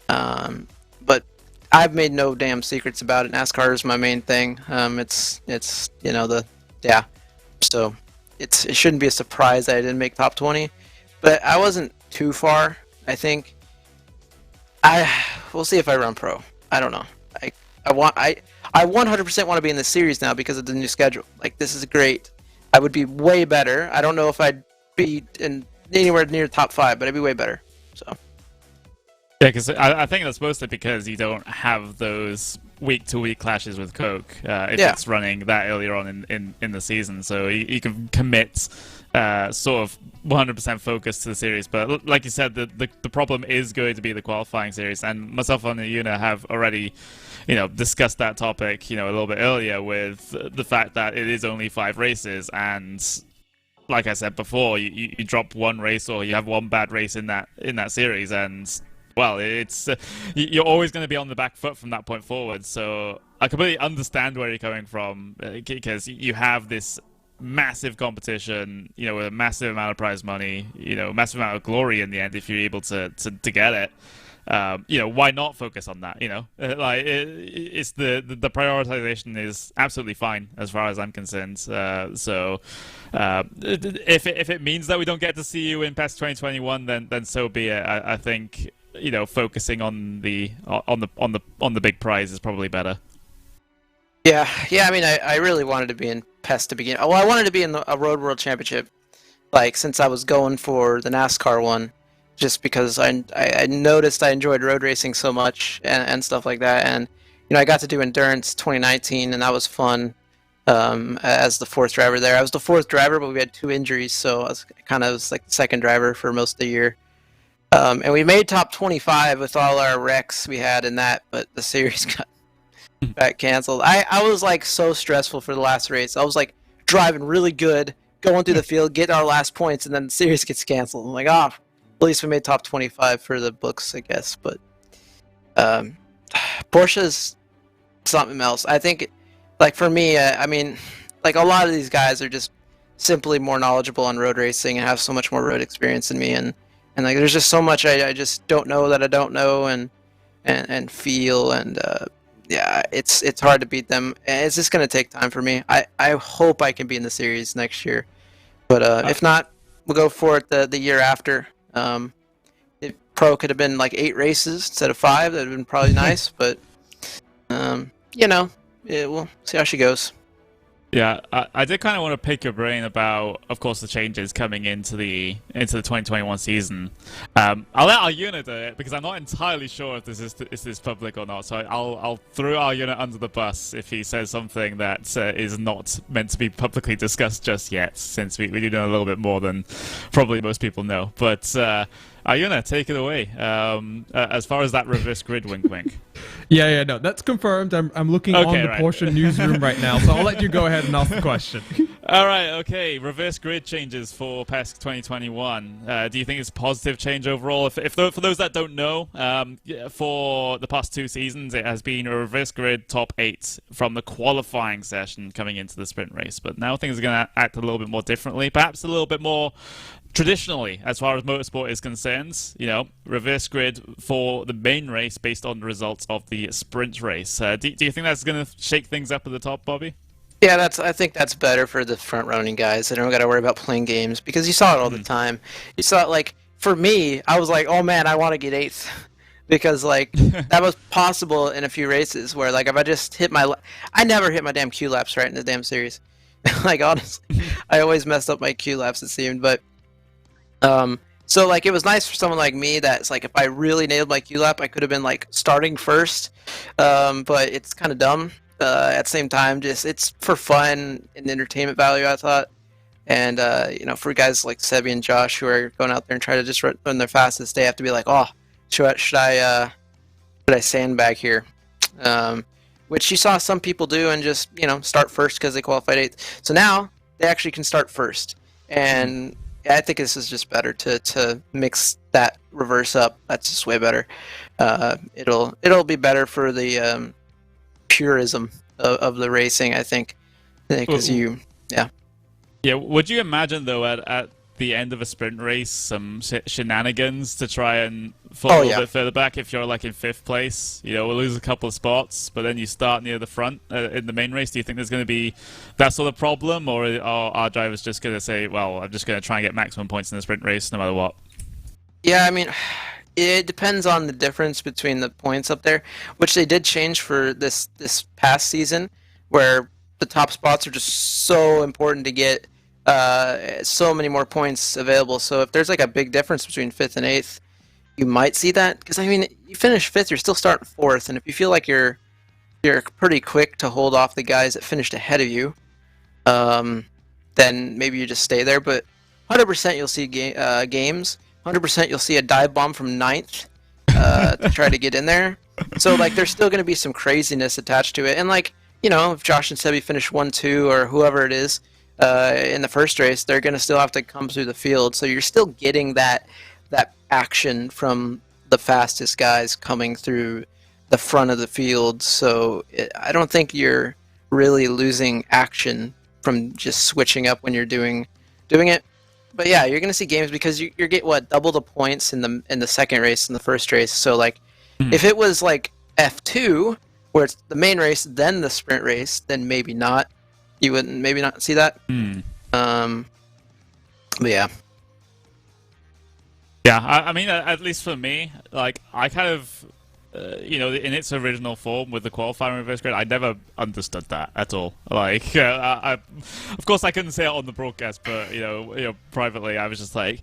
C: But I've made no damn secrets about it. NASCAR is my main thing. So it shouldn't be a surprise that I didn't make top 20, but I wasn't too far. I think we'll see if I run pro. I don't know. I 100% want to be in the series now because of the new schedule. This is great. I would be way better. I don't know if I'd be in anywhere near top 5, but I'd be way better. So.
B: Yeah, because I think that's mostly because you don't have those week-to-week clashes with Coke if it's running that earlier on in the season. So you can commit sort of 100% focus to the series. But like you said, the problem is going to be the qualifying series. And myself and Yuna have already discussed that topic a little bit earlier with the fact that it is only 5 races. And like I said before, you drop one race or you have one bad race in that series and... Well, it's you're always going to be on the back foot from that point forward. So I completely understand where you're coming from because you have this massive competition, with a massive amount of prize money, massive amount of glory in the end if you're able to get it. Why not focus on that? It's the prioritization is absolutely fine as far as I'm concerned. So if it means that we don't get to see you in PES 2021, then so be it. I think. Focusing on the big prize is probably better.
C: Yeah. I mean, I really wanted to be in PES to begin. Well, I wanted to be in a Road World Championship, since I was going for the NASCAR one, just because I noticed I enjoyed road racing so much and stuff like that, and I got to do Endurance 2019, and that was fun. As the 4th driver there, I was the 4th driver, but we had 2 injuries, so I was the 2nd driver for most of the year. And we made top 25 with all our wrecks we had in that, but the series got canceled. I was so stressful for the last race. I was driving really good, going through the field, getting our last points, and then the series gets canceled. I'm at least we made top 25 for the books, I guess. But Porsche's something else. I think, for me, I mean, a lot of these guys are just simply more knowledgeable on road racing and have so much more road experience than me, and there's just so much I just don't know that I don't know and feel, and it's hard to beat them. And it's just going to take time for me. I hope I can be in the series next year, but if not, we'll go for it the year after. Pro could have been like 8 races instead of 5. That would have been probably nice, but we'll see how she goes.
B: Yeah, I did kind of want to pick your brain about, of course, the changes coming into the 2021 season. I'll let Arjuna do it because I'm not entirely sure if this is public or not. So I'll throw Arjuna under the bus if he says something that is not meant to be publicly discussed just yet, since we do know a little bit more than probably most people know. But Arjuna, take it away. As far as that reverse grid, wink, wink.
A: Yeah, no, that's confirmed. I'm looking on the
B: right.
A: Porsche newsroom right now, so I'll let you go ahead and ask the question.
B: All right, okay. Reverse grid changes for PES 2021. Do you think it's a positive change overall? For those that don't know, for the past 2 seasons, it has been a reverse grid top 8 from the qualifying session coming into the sprint race. But now things are going to act a little bit more differently, perhaps a little bit more traditionally, as far as motorsport is concerned. Reverse grid for the main race based on the results of the sprint race. Do you think that's going to shake things up at the top, Bobby?
C: Yeah, I think that's better for the front running guys. They don't got to worry about playing games because you saw it all the time. You saw it, like, for me, I was like, oh man, I want to get 8th because like that was possible in a few races where like if I just hit I never hit my damn Q laps right in the damn series. Like honestly, I always messed up my Q laps, it seemed, but so like it was nice for someone like me that's like if I really nailed my Q lap, I could have been like starting first, but it's kind of dumb. At the same time, just it's for fun and entertainment value, I thought. And for guys like Sebi and Josh who are going out there and try to just run their fastest, they have to be like, oh, should I sandbag here? Which you saw some people do and just start first because they qualified 8th. So now they actually can start first, and I think this is just better to mix that reverse up. That's just way better. It'll be better for the purism of the racing, I think, because
B: Yeah, would you imagine though at the end of a sprint race some shenanigans to try and fall a little bit further back? If you're like in 5th place, we'll lose a couple of spots, but then you start near the front in the main race. Do you think there's going to be that sort of problem, or are our drivers just going to say, well, I'm just going to try and get maximum points in the sprint race no matter what?
C: Yeah, I mean, it depends on the difference between the points up there, which they did change for this past season, where the top spots are just so important to get so many more points available. So if there's like a big difference between 5th and 8th, you might see that. Because I mean, you finish 5th, you're still starting 4th, and if you feel like you're pretty quick to hold off the guys that finished ahead of you, then maybe you just stay there. But 100% you'll see games. 100% you'll see a dive bomb from 9th to try to get in there. So like there's still going to be some craziness attached to it. And like, if Josh and Sebi finish 1-2 or whoever it is in the first race, they're going to still have to come through the field. So you're still getting that action from the fastest guys coming through the front of the field. So I don't think you're really losing action from just switching up when you're doing it. But yeah, you're gonna see games because you get double the points in the second race and the first race. So like, if it was like F2 where it's the main race then the sprint race, then maybe not. You wouldn't maybe not see that. But yeah.
B: Yeah, I mean, at least for me, like I kind of, in its original form with the qualifying reverse grid, I never understood that at all. Like, of course, I couldn't say it on the broadcast, but privately, I was just like,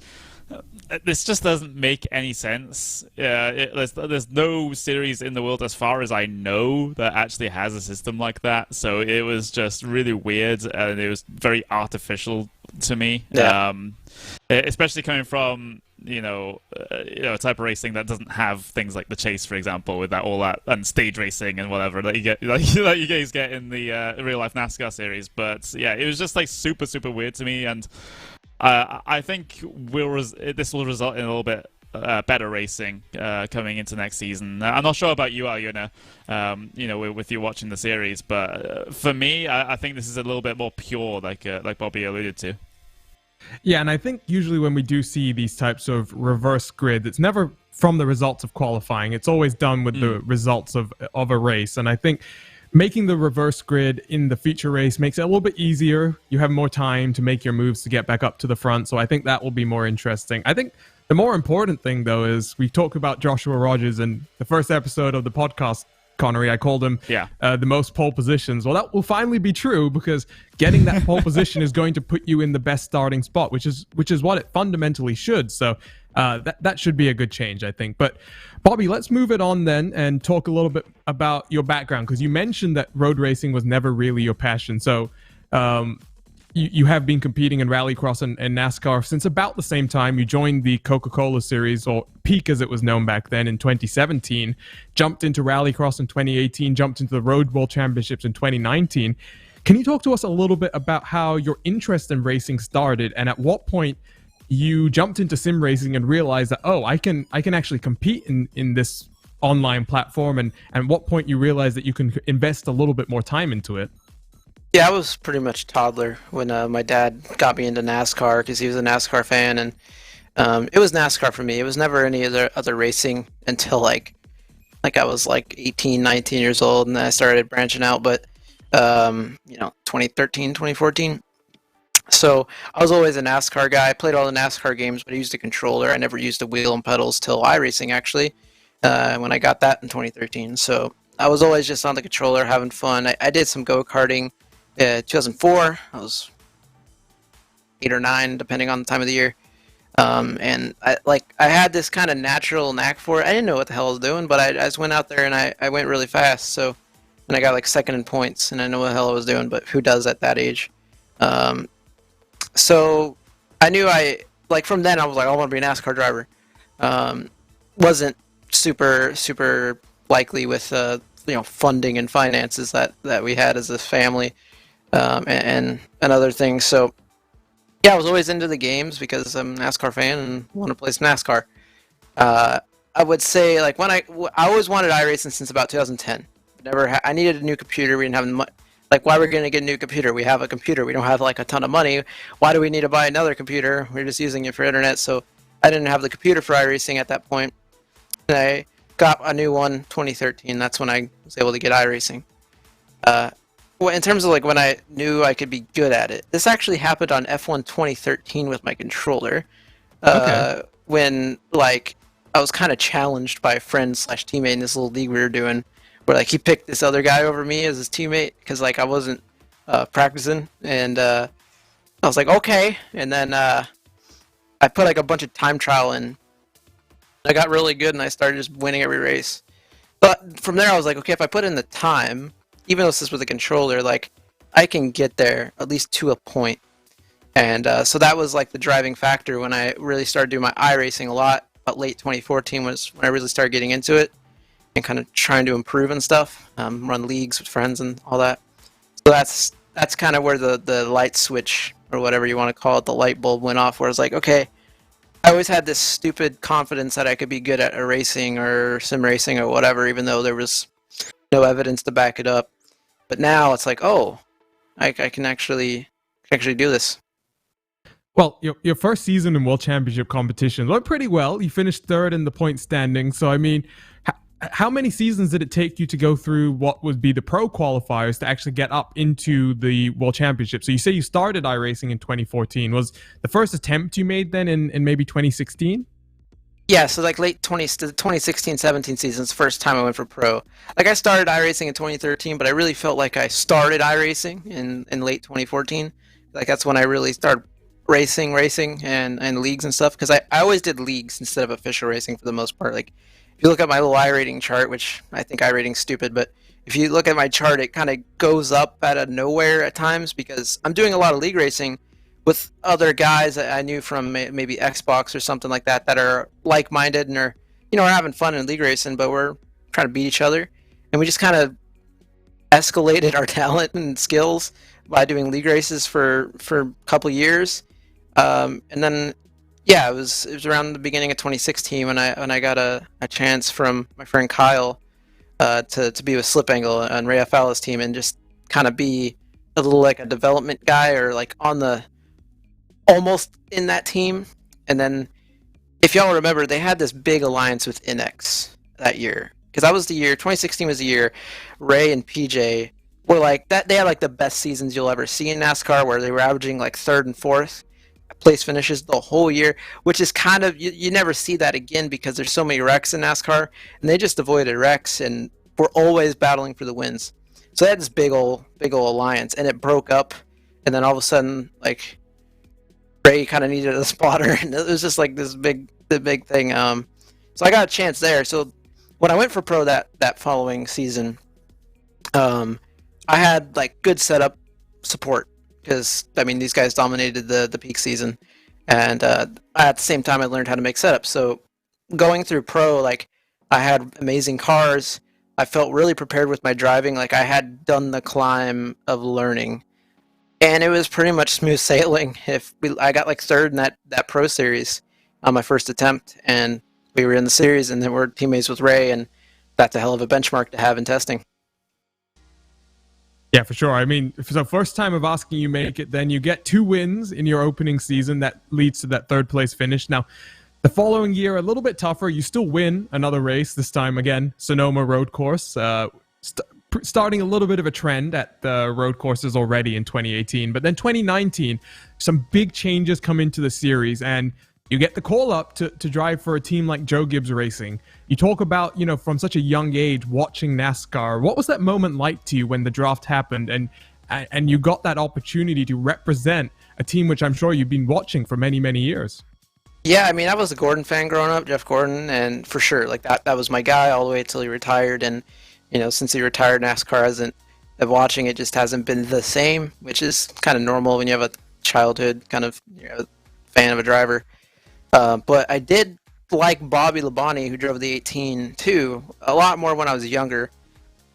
B: this just doesn't make any sense. There's no series in the world, as far as I know, that actually has a system like that. So it was just really weird, and it was very artificial to me.
C: Yeah.
B: Especially coming from a type of racing that doesn't have things like the chase, for example, with all that and stage racing and whatever that you get, that you guys get in the real life NASCAR series. But yeah, it was just like super weird to me, and I think this will result in a little bit better racing coming into next season. I'm not sure about you, Arjuna, with you watching the series, but for me, I think this is a little bit more pure, like Bobby alluded to.
A: Yeah, and I think usually when we do see these types of reverse grid, it's never from the results of qualifying. It's always done with the results of a race. And I think making the reverse grid in the feature race makes it a little bit easier. You have more time to make your moves to get back up to the front. So I think that will be more interesting. I think the more important thing, though, is we talk about Joshua Rogers in the first episode of the podcast, Connery. I called him the most pole positions. Well, that will finally be true, because getting that pole position is going to put you in the best starting spot, which is what it fundamentally should. So that should be a good change, I think. But Bobby, let's move it on then and talk a little bit about your background, because you mentioned that road racing was never really your passion. So you have been competing in Rallycross and NASCAR since about the same time. You joined the Coca-Cola Series, or Peak as it was known back then, in 2017, jumped into Rallycross in 2018, jumped into the Road World Championships in 2019. Can you talk to us a little bit about how your interest in racing started, and at what point you jumped into sim racing and realized that, oh, I can actually compete in this online platform, and what point you realized that you can invest a little bit more time into it?
C: Yeah, I was pretty much toddler when my dad got me into NASCAR, because he was a NASCAR fan, and it was NASCAR for me. It was never any other racing until like I was like 18, 19 years old, and then I started branching out. But 2013, 2014. So I was always a NASCAR guy. I played all the NASCAR games, but I used a controller. I never used the wheel and pedals till iRacing, actually, when I got that in 2013. So I was always just on the controller having fun. I did some go-karting. 2004, I was 8 or 9, depending on the time of the year. And I had this kind of natural knack for it. I didn't know what the hell I was doing, but I just went out there and I went really fast. So, and I got like second in points, and I know what the hell I was doing, but who does at that age? So I knew from then I was like, I want to be a NASCAR driver. Wasn't super likely with funding and finances that we had as a family. And other things. So, yeah, I was always into the games because I'm a NASCAR fan and want to play some NASCAR. I would say, like, I always wanted iRacing since about 2010. I needed a new computer. We didn't have why we're going to get a new computer? We have a computer. We don't have like a ton of money. Why do we need to buy another computer? We're just using it for internet. So I didn't have the computer for iRacing at that point. And I got a new one 2013. That's when I was able to get iRacing. Well, in terms of like when I knew I could be good at it, this actually happened on F1 2013 with my controller.
A: Okay.
C: When like I was kind of challenged by a friend / teammate in this little league we were doing, where like he picked this other guy over me as his teammate because like I wasn't practicing, and I was like, okay, and then I put like a bunch of time trial in. I got really good and I started just winning every race. But from there I was like, okay, if I put in the time, even though this is with a controller, like I can get there at least to a point. And so that was like the driving factor when I really started doing my iRacing a lot. About late 2014 was when I really started getting into it and kind of trying to improve and stuff, run leagues with friends and all that. So that's kind of where the light switch, or whatever you want to call it, the light bulb went off, where I was like, okay, I always had this stupid confidence that I could be good at racing or sim racing or whatever, even though there was no evidence to back it up. But now it's like, oh, I can actually do this.
A: Well, your first season in World Championship competition went pretty well. You finished third in the point standing. So, I mean, how many seasons did it take you to go through what would be the pro qualifiers to actually get up into the World Championship? So you say you started iRacing in 2014. Was the first attempt you made then in maybe 2016?
C: Yeah, so like late 2016-17 season's the first time I went for pro. Like I started iRacing in 2013, but I really felt like I started iRacing in late 2014. Like that's when I really started racing and leagues and stuff, because I always did leagues instead of official racing for the most part. Like if you look at my little iRating chart, which I think iRating's stupid, but if you look at my chart, it kind of goes up out of nowhere at times because I'm doing a lot of league racing with other guys that I knew from maybe Xbox or something like that are like-minded and are having fun in league racing, but we're trying to beat each other. And we just kind of escalated our talent and skills by doing league races for a couple years. And then, yeah, it was around the beginning of 2016 when I got a chance from my friend Kyle to be with Slip Angle on Ray Afala's team and just kind of be a little like a development guy, or like on the almost in that team. And then if y'all remember, they had this big alliance with NX that year, because that was the year 2016 was the year Ray and PJ were like that. They had like the best seasons you'll ever see in NASCAR, where they were averaging like third and fourth place finishes the whole year, which is kind of you never see that again because there's so many wrecks in NASCAR, and they just avoided wrecks and were always battling for the wins. So they had this big old alliance, and it broke up, and then all of a sudden, like Ray kind of needed a spotter, and it was just like the big thing. So I got a chance there. So when I went for pro that following season, I had like good setup support because I mean these guys dominated the peak season, and at the same time I learned how to make setups. So going through pro, like I had amazing cars. I felt really prepared with my driving. Like I had done the climb of learning, and it was pretty much smooth sailing. I got like third in that pro series on my first attempt, and we were in the series, and then we're teammates with Ray, and that's a hell of a benchmark to have in testing.
A: Yeah, for sure. I mean, so first time of asking, you make it, then you get 2 wins in your opening season. That leads to that third place finish. Now, the following year, a little bit tougher. You still win another race, this time again, Sonoma road course. Starting a little bit of a trend at the road courses already in 2018. But then 2019, some big changes come into the series, and you get the call up to drive for a team like Joe Gibbs Racing. You talk about, from such a young age watching NASCAR. What was that moment like to you when the draft happened and you got that opportunity to represent a team which I'm sure you've been watching for many, many years?
C: Yeah, I mean, I was a Gordon fan growing up, Jeff Gordon, and for sure, like that was my guy all the way until he retired. And since he retired, NASCAR hasn't. Watching it just hasn't been the same, which is kind of normal when you have a childhood kind of fan of a driver. But I did like Bobby Labonte, who drove the 18 too, a lot more when I was younger,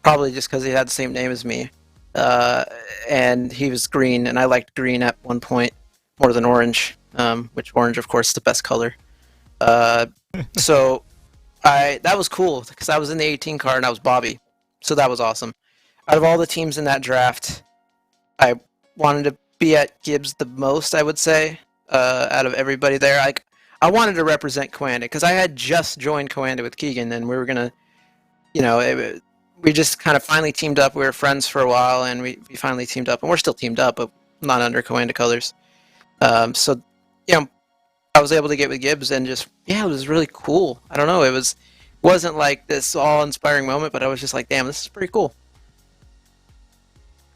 C: probably just because he had the same name as me. And he was green, and I liked green at one point more than orange, which orange, of course, is the best color. So that was cool because I was in the 18 car and I was Bobby. So that was awesome. Out of all the teams in that draft, I wanted to be at Gibbs the most, I would say, out of everybody there. I wanted to represent Coanda because I had just joined Coanda with Keegan, and we were going to, we just kind of finally teamed up. We were friends for a while, and we finally teamed up, and we're still teamed up, but not under Coanda colors. So, I was able to get with Gibbs, and just, it was really cool. I don't know, wasn't like this all-inspiring moment, but I was just like, damn, this is pretty cool.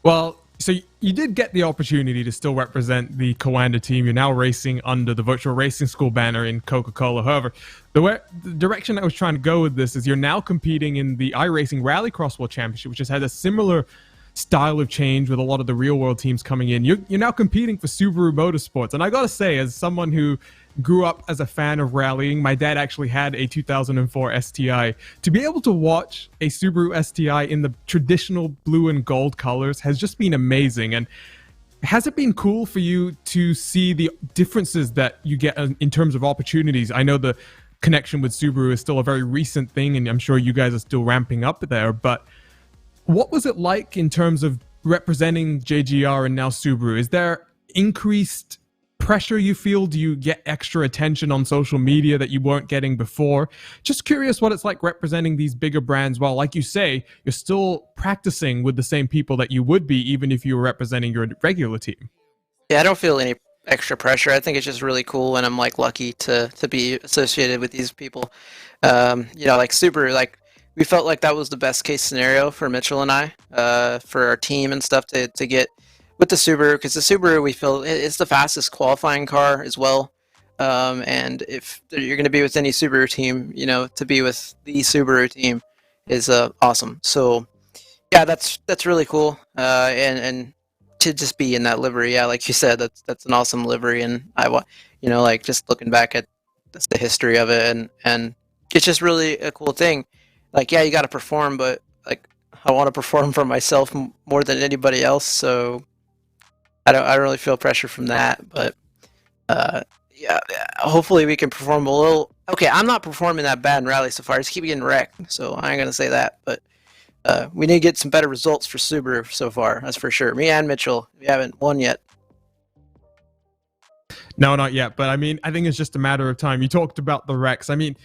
A: Well, so you did get the opportunity to still represent the Coanda team. You're now racing under the Virtual Racing School banner in Coca-Cola. However, the direction I was trying to go with this is you're now competing in the iRacing Rallycross World Championship, which has had a similar style of change with a lot of the real-world teams coming in. You're now competing for Subaru Motorsports. And I got to say, as someone who grew up as a fan of rallying, my dad actually had a 2004 STI. To be able to watch a Subaru STI in the traditional blue and gold colors has just been amazing. And has it been cool for you to see the differences that you get in terms of opportunities? I know the connection with Subaru is still a very recent thing, and I'm sure you guys are still ramping up there, but what was it like in terms of representing JGR and now Subaru? Is there increased pressure you feel? Do you get extra attention on social media that you weren't getting before? Just curious what it's like representing these bigger brands while, like you say, you're still practicing with the same people that you would be even if you were representing your regular team.
C: Yeah, I don't feel any extra pressure. I think it's just really cool, and I'm like lucky to be associated with these people. Like Subaru, we felt like that was the best case scenario for Mitchell and I, for our team and stuff to get with the Subaru, because the Subaru, we feel it's the fastest qualifying car as well. And if you're going to be with any Subaru team, to be with the Subaru team is awesome. So yeah, that's really cool. And to just be in that livery, yeah, like you said, that's an awesome livery. And just looking back at the history of it, and it's just really a cool thing. Yeah, you got to perform, but I want to perform for myself more than anybody else. So I don't really feel pressure from that, but yeah, hopefully we can perform a little. Okay, I'm not performing that bad in rally so far. I just keep getting wrecked, so I ain't gonna say that. But we need to get some better results for Subaru so far. That's for sure. Me and Mitchell, we haven't won yet.
A: No, not yet. But I mean, I think it's just a matter of time. You talked about the wrecks. I mean,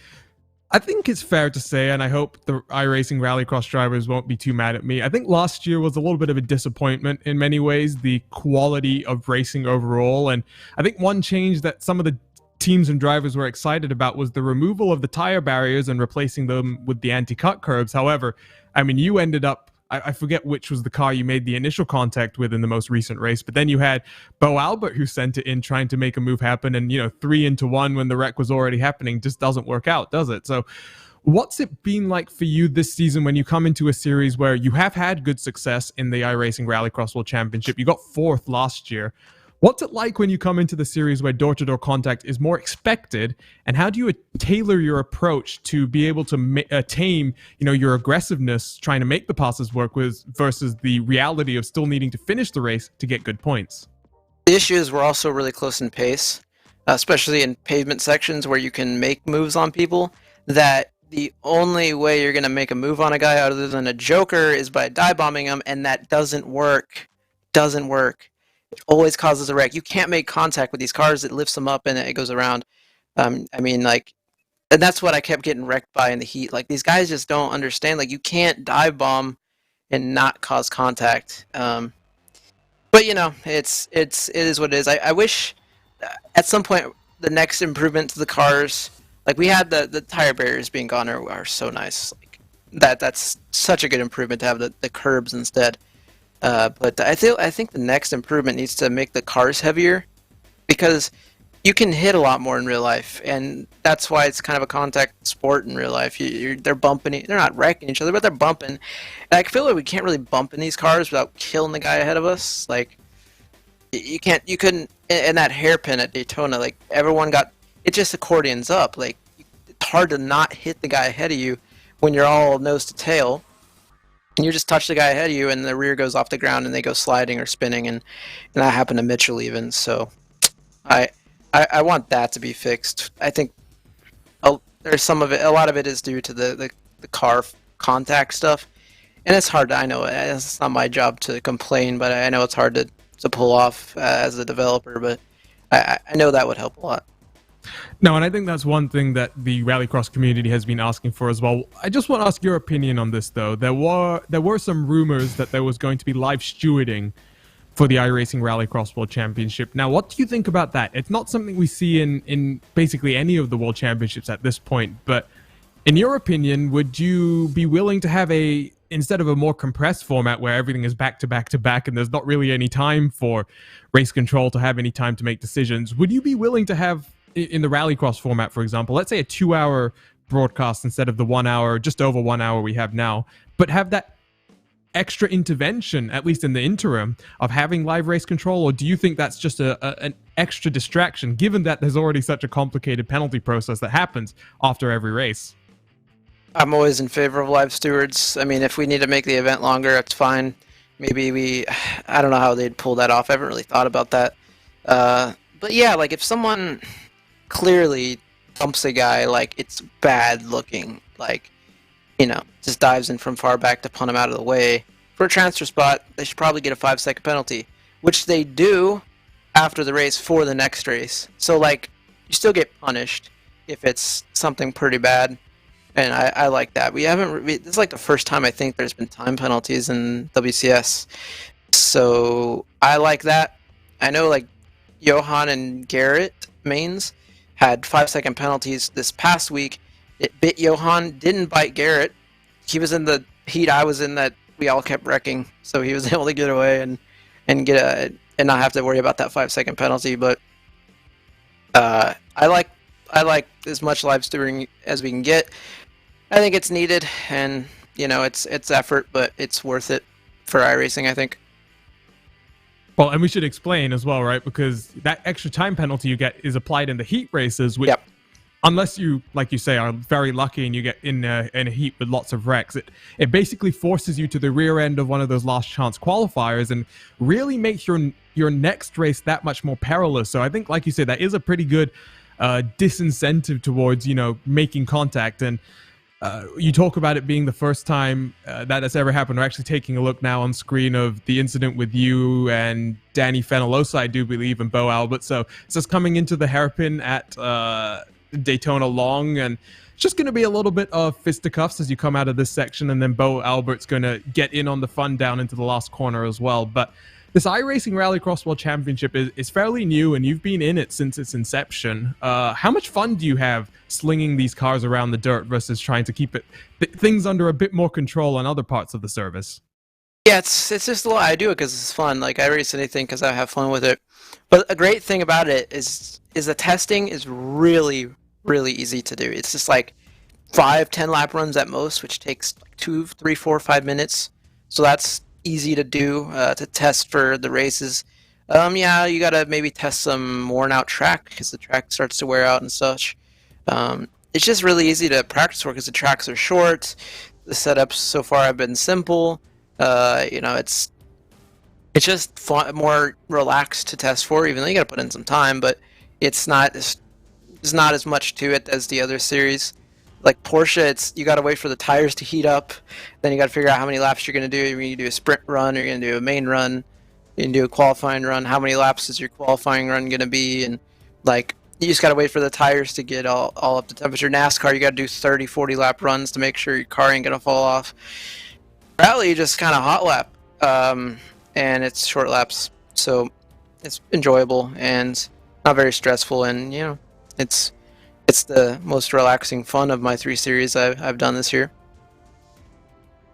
A: I think it's fair to say, and I hope the iRacing Rallycross drivers won't be too mad at me. I think last year was a little bit of a disappointment in many ways, the quality of racing overall. And I think one change that some of the teams and drivers were excited about was the removal of the tire barriers and replacing them with the anti-cut curbs. However, I mean, you ended up, I forget which was the car you made the initial contact with in the most recent race, but then you had Bo Albert who sent it in trying to make a move happen, and 3-1 when the wreck was already happening just doesn't work out, does it? So what's it been like for you this season when you come into a series where you have had good success in the iRacing Rallycross World Championship? You got 4th last year. What's it like when you come into the series where door-to-door contact is more expected, and how do you tailor your approach to be able to tame, your aggressiveness trying to make the passes work with versus the reality of still needing to finish the race to get good points?
C: The issue is we're also really close in pace, especially in pavement sections where you can make moves on people, that the only way you're going to make a move on a guy other than a joker is by dive bombing him, and that doesn't work. It always causes a wreck. You can't make contact with these cars. It lifts them up and it goes around. And that's what I kept getting wrecked by in the heat. Like, these guys just don't understand. Like, you can't dive bomb and not cause contact. But it is what it is. I wish at some point the next improvement to the cars, like we had the tire barriers being gone are so nice. Like that's such a good improvement to have the curbs instead. But I think the next improvement needs to make the cars heavier, because you can hit a lot more in real life, and that's why it's kind of a contact sport in real life. They're bumping, they're not wrecking each other, but they're bumping. And I feel like we can't really bump in these cars without killing the guy ahead of us. Like you couldn't in that hairpin at Daytona. Like it just accordions up. Like it's hard to not hit the guy ahead of you when you're all nose to tail. And you just touch the guy ahead of you, and the rear goes off the ground, and they go sliding or spinning, and that happened to Mitchell even. So, I want that to be fixed. I think there's some of it. A lot of it is due to the car contact stuff, and it's hard. I know it's not my job to complain, but I know it's hard to pull off as a developer. But I know that would help a lot.
A: No, and I think that's one thing that the Rallycross community has been asking for as well. I just want to ask your opinion on this, though. There were some rumors that there was going to be live stewarding for the iRacing Rallycross World Championship. Now, what do you think about that? It's not something we see in basically any of the World Championships at this point, but in your opinion, would you be willing to have instead of a more compressed format where everything is back to back to back and there's not really any time for race control to have any time to make decisions, would you be willing to have, in the Rallycross format, for example, let's say a 2-hour broadcast instead of the 1 hour, just over 1 hour we have now, but have that extra intervention, at least in the interim, of having live race control? Or do you think that's just an extra distraction, given that there's already such a complicated penalty process that happens after every race?
C: I'm always in favor of live stewards. I mean, if we need to make the event longer, that's fine. Maybe I don't know how they'd pull that off. I haven't really thought about that. But yeah, like if someone clearly dumps a guy, like it's bad looking, like, just dives in from far back to punt him out of the way for a transfer spot, they should probably get a 5-second penalty, which they do after the race for the next race. So like, you still get punished if it's something pretty bad, and I like that. This is like the first time I think there's been time penalties in WCS, so I like that. I know like Johan and Garrett Maines had 5-second penalties this past week. It bit Johan, didn't bite Garrett. He was in the heat I was in that we all kept wrecking, so he was able to get away and not have to worry about that 5-second penalty. But I like as much live steering as we can get. I think it's needed, and it's effort, but it's worth it for iRacing, I think.
A: Well, and we should explain as well, right? Because that extra time penalty you get is applied in the heat races, which, unless you, like you say, are very lucky and you get in a heat with lots of wrecks, it basically forces you to the rear end of one of those last chance qualifiers and really makes your next race that much more perilous. So I think, like you said, that is a pretty good disincentive towards, making contact. And you talk about it being the first time that has ever happened. We're actually taking a look now on screen of the incident with you and Danny Fenellosa, I do believe, and Bo Albert. So it's just coming into the hairpin at Daytona Long, and it's just going to be a little bit of fisticuffs as you come out of this section, and then Bo Albert's going to get in on the fun down into the last corner as well. But this iRacing Rallycross World Championship is fairly new, and you've been in it since its inception. How much fun do you have slinging these cars around the dirt versus trying to keep things under a bit more control on other parts of the service?
C: Yeah, it's just a lot. I do it because it's fun. Like, I race anything because I have fun with it. But a great thing about it is the testing is really, really easy to do. It's just like 5-10 lap runs at most, which takes like 2, 3, 4, 5 minutes. So that's easy to do to test for the races. Yeah, you gotta maybe test some worn out track because the track starts to wear out and such. It's just really easy to practice for because the tracks are short. The setups so far have been simple. It's just fun, more relaxed to test for, even though you gotta put in some time, but it's not as much to it as the other series. Like Porsche, you got to wait for the tires to heat up. Then you got to figure out how many laps you're going to do. You're going to do a sprint run, or you're going to do a main run, you're going to do a qualifying run. How many laps is your qualifying run going to be? And like, you just got to wait for the tires to get all up to temperature. NASCAR, you got to do 30, 40 lap runs to make sure your car ain't going to fall off. Rally, you just kind of hot lap, and it's short laps, so it's enjoyable and not very stressful, and it's the most relaxing fun of my 3 series I've done this year.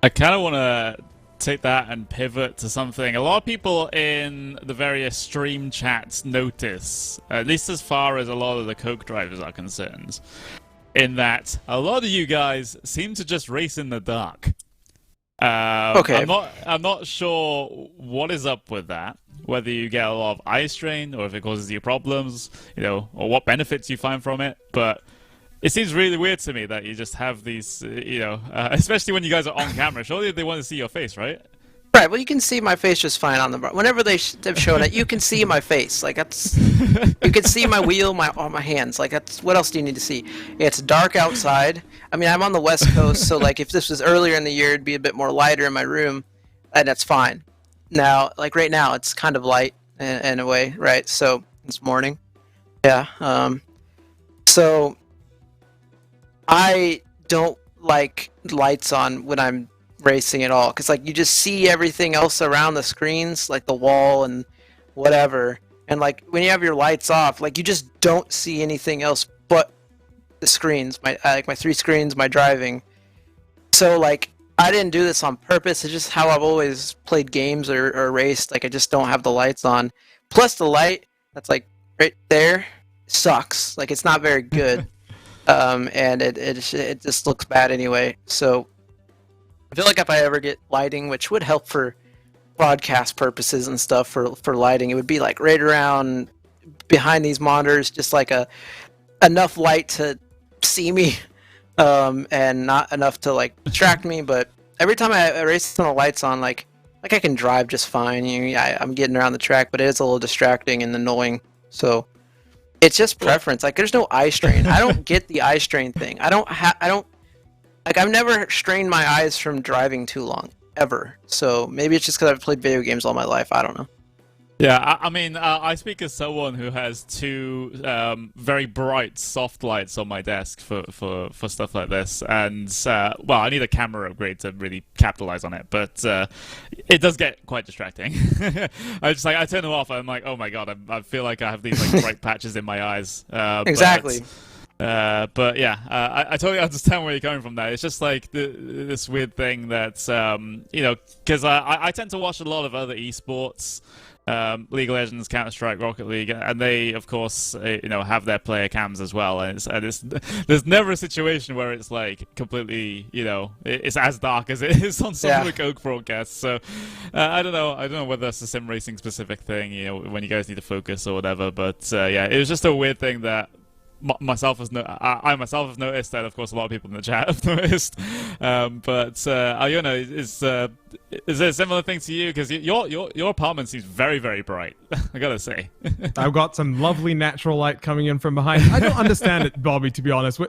B: I kind of want to take that and pivot to something a lot of people in the various stream chats notice, at least as far as a lot of the Coke drivers are concerned, in that a lot of you guys seem to just race in the dark.
C: Okay.
B: I'm not sure what is up with that. Whether you get a lot of eye strain, or if it causes you problems, or what benefits you find from it. But it seems really weird to me that you just have these, especially when you guys are on camera. Surely they want to see your face, right?
C: Right. Well, you can see my face just fine on the bar. Whenever they've shown it, you can see my face. Like that's, you can see my wheel, my hands. Like that's, what else do you need to see? It's dark outside. I mean, I'm on the West Coast, so like if this was earlier in the year, it'd be a bit more lighter in my room, and that's fine. Now, like right now, it's kind of light in a way, right? So it's morning. Yeah. So I don't like lights on when I'm racing at all, because like you just see everything else around the screens, like the wall and whatever, and like when you have your lights off, like you just don't see anything else but the screens. My 3 screens, my driving. So like I didn't do this on purpose. It's just how I've always played games or raced. Like I just don't have the lights on. Plus the light that's like right there sucks. Like it's not very good, and it just looks bad anyway. So I feel like if I ever get lighting, which would help for broadcast purposes and stuff for lighting, it would be like right around behind these monitors, just like enough light to see me. And not enough to like distract me, but every time I race with the lights on, like I can drive just fine. I'm getting around the track, but it is a little distracting and annoying. So it's just preference. Like there's no eye strain. I don't get the eye strain thing. I've never strained my eyes from driving too long ever. So maybe it's just because I've played video games all my life. I don't know.
B: Yeah, I mean, I speak as someone who has 2 very bright soft lights on my desk for stuff like this, and well, I need a camera upgrade to really capitalize on it, but it does get quite distracting. I turn them off, and I'm like, oh my god, I feel like I have these like bright patches in my eyes.
C: Exactly.
B: But yeah, I totally understand where you're coming from there. It's just like this weird thing that, because I tend to watch a lot of other esports, League of Legends, Counter-Strike, Rocket League, and they, of course, have their player cams as well. And there's never a situation where it's like completely, it's as dark as it is on some of the Coke broadcasts. So I don't know whether that's a sim racing specific thing, when you guys need to focus or whatever. But yeah, it was just a weird thing that I myself have noticed, and of course a lot of people in the chat have noticed. But is there a similar thing to you? Because your apartment seems very, very bright. I gotta say.
A: I've got some lovely natural light coming in from behind. I don't understand it, Bobby, to be honest.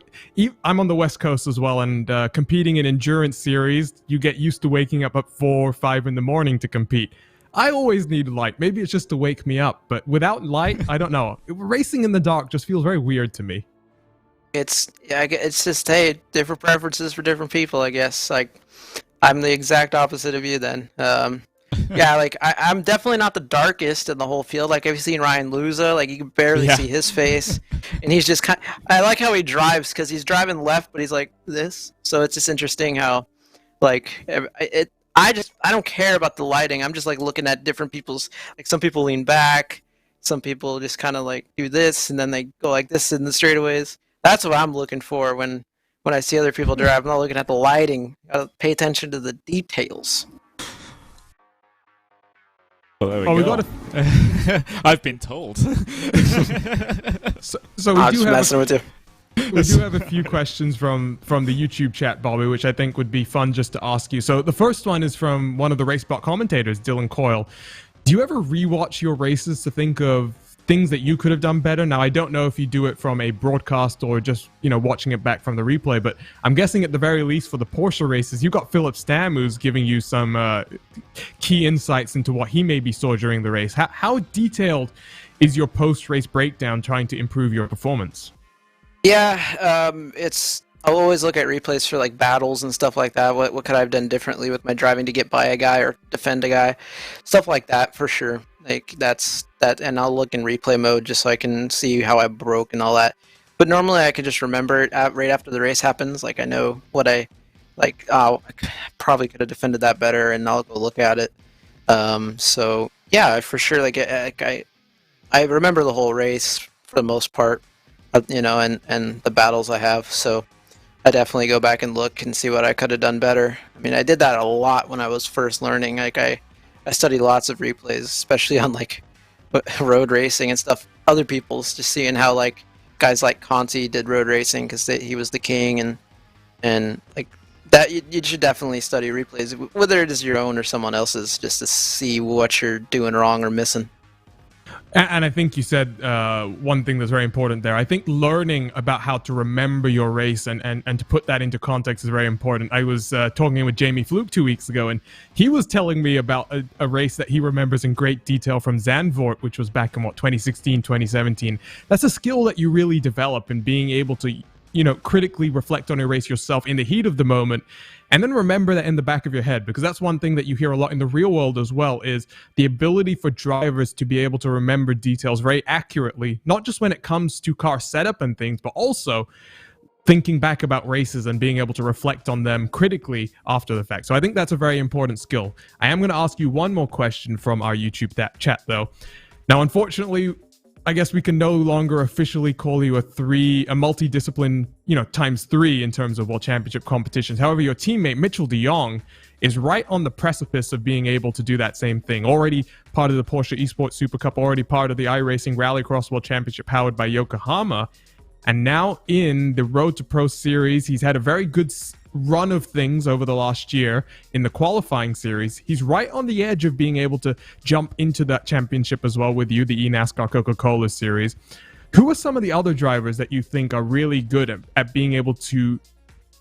A: I'm on the West Coast as well, and competing in endurance series, you get used to waking up at 4 or 5 in the morning to compete. I always need light. Maybe it's just to wake me up, but without light, I don't know. Racing in the dark just feels very weird to me.
C: it's just, hey, different preferences for different people, I guess. Like, I'm the exact opposite of you then. Yeah, like I'm definitely not the darkest in the whole field. Like, have you seen Ryan Luza? Like, you can barely
B: Yeah.
C: see his face, and he's just kind. I like how he drives because he's driving left, but he's like this. So it's just interesting how, like, I don't care about the lighting. I'm just like looking at different people's. Like, some people lean back, some people just kind of like do this, and then they go like this in the straightaways. That's what I'm looking for when I see other people drive. I'm not looking at the lighting. I gotta pay attention to the details.
B: Well, there we
A: Oh, we
B: go.
A: got
B: I've been told.
A: so we
C: I'm
A: do
C: just
A: have
C: messing with you.
A: we do have a few questions from the YouTube chat, Bobby, which I think would be fun just to ask you. So the first one is from one of the RaceBot commentators, Dylan Coyle. Do you ever rewatch your races to think of things that you could have done better? Now, I don't know if you do it from a broadcast or just, watching it back from the replay, but I'm guessing at the very least for the Porsche races, you got Philip Stam who's giving you some key insights into what he maybe saw during the race. How detailed is your post-race breakdown trying to improve your performance?
C: Yeah, I'll always look at replays for like battles and stuff like that. What could I have done differently with my driving to get by a guy or defend a guy, stuff like that for sure. Like that's that, and I'll look in replay mode just so I can see how I broke and all that. But normally I can just remember it right after the race happens. Like, I know what I like. Oh, I probably could have defended that better, and I'll go look at it. So yeah, for sure. Like I remember the whole race for the most part. And the battles I have. So I definitely go back and look and see what I could have done better. I mean, I did that a lot when I was first learning. Like, I studied lots of replays, especially on like road racing and stuff. Other people's, just seeing how like guys like Conti did road racing because he was the king, and like that. You should definitely study replays, whether it is your own or someone else's, just to see what you're doing wrong or missing.
A: And I think you said one thing that's very important there. I think learning about how to remember your race and to put that into context is very important. I was talking with Jamie Fluke 2 weeks ago, and he was telling me about a race that he remembers in great detail from Zandvoort, which was back in, 2016, 2017. That's a skill that you really develop in being able to, critically reflect on a race yourself in the heat of the moment, and then remember that in the back of your head, because that's one thing that you hear a lot in the real world as well, is the ability for drivers to be able to remember details very accurately, not just when it comes to car setup and things, but also thinking back about races and being able to reflect on them critically after the fact. So I think that's a very important skill. I am going to ask you one more question from our YouTube chat, though. Now, unfortunately, I guess we can no longer officially call you a multi-discipline, times 3 in terms of World Championship competitions. However, your teammate, Mitchell de Jong, is right on the precipice of being able to do that same thing. Already part of the Porsche Esports Super Cup, already part of the iRacing Rallycross World Championship powered by Yokohama. And now in the Road to Pro Series, he's had a very good run of things over the last year in the qualifying series. He's right on the edge of being able to jump into that championship as well with you, the eNASCAR Coca-Cola series. Who are some of the other drivers that you think are really good at being able to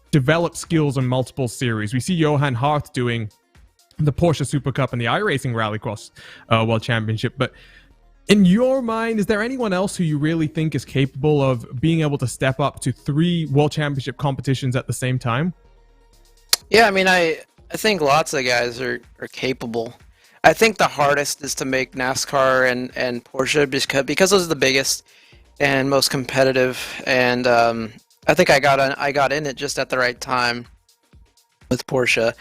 A: develop skills in multiple series? We see Johan Harth doing the Porsche Super Cup and the iRacing Rallycross World Championship, but in your mind, is there anyone else who you really think is capable of being able to step up to 3 World Championship competitions at the same time?
C: Yeah, I mean, I think lots of guys are capable. I think the hardest is to make NASCAR and Porsche because those are the biggest and most competitive. And I think I got in it just at the right time with Porsche,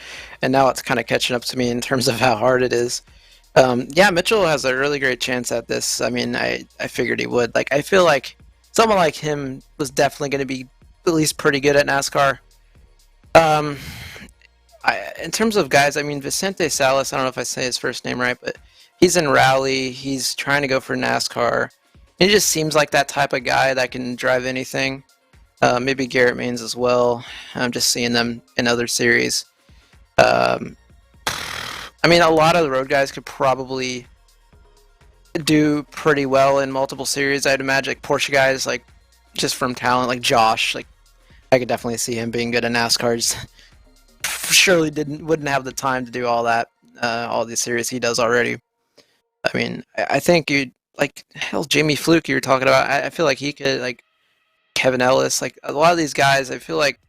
C: and now it's kind of catching up to me in terms of how hard it is. Yeah, Mitchell has a really great chance at this. I mean, I figured he would. Like, I feel like someone like him was definitely going to be at least pretty good at NASCAR. In terms of guys, I mean, Vicente Salas, I don't know if I say his first name right, but he's in rally. He's trying to go for NASCAR. He just seems like that type of guy that can drive anything. Maybe Garrett Maines as well. I'm just seeing them in other series. I mean, a lot of the road guys could probably do pretty well in multiple series. I'd imagine like Porsche guys, like just from talent, like Josh, like I could definitely see him being good at NASCAR. Just surely wouldn't have the time to do all that, all the series he does already. I mean, I think you like hell, Jamie Fluke you were talking about. I feel like he could like Kevin Ellis, like a lot of these guys, I feel like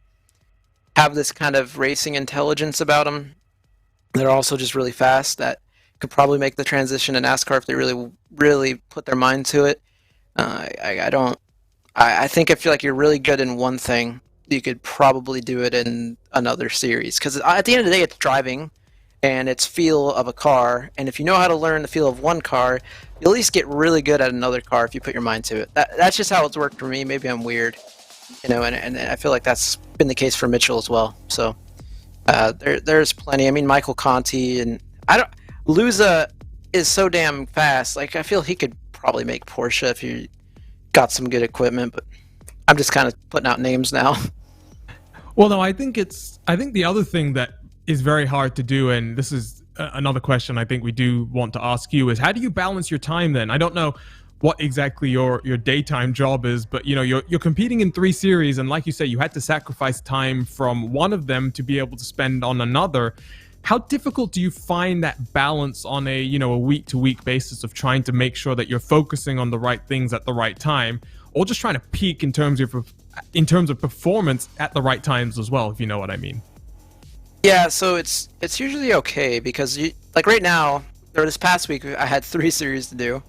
C: have this kind of racing intelligence about them. They're also just really fast that could probably make the transition to NASCAR if they really, really put their mind to it. I don't. I think I feel like you're really good in one thing, you could probably do it in another series. Because at the end of the day, it's driving, and it's feel of a car. And if you know how to learn the feel of one car, you'll at least get really good at another car if you put your mind to it. That's just how it's worked for me. Maybe I'm weird, and I feel like that's been the case for Mitchell as well. So there's plenty. I mean, Michael Conti and Luza is so damn fast. Like, I feel he could probably make Porsche if he got some good equipment, but I'm just kind of putting out names now.
A: Well, no, I think the other thing that is very hard to do, and this is another question I think we do want to ask you, is how do you balance your time then? I don't know what exactly your daytime job is, but you're competing in 3 series, and like you say, you had to sacrifice time from one of them to be able to spend on another. How difficult do you find that balance on a week-to-week basis of trying to make sure that you're focusing on the right things at the right time, or just trying to peak in terms of performance at the right times as well, if you know what I mean?
C: Yeah, so it's usually okay because like right now, or this past week, I had 3 series to do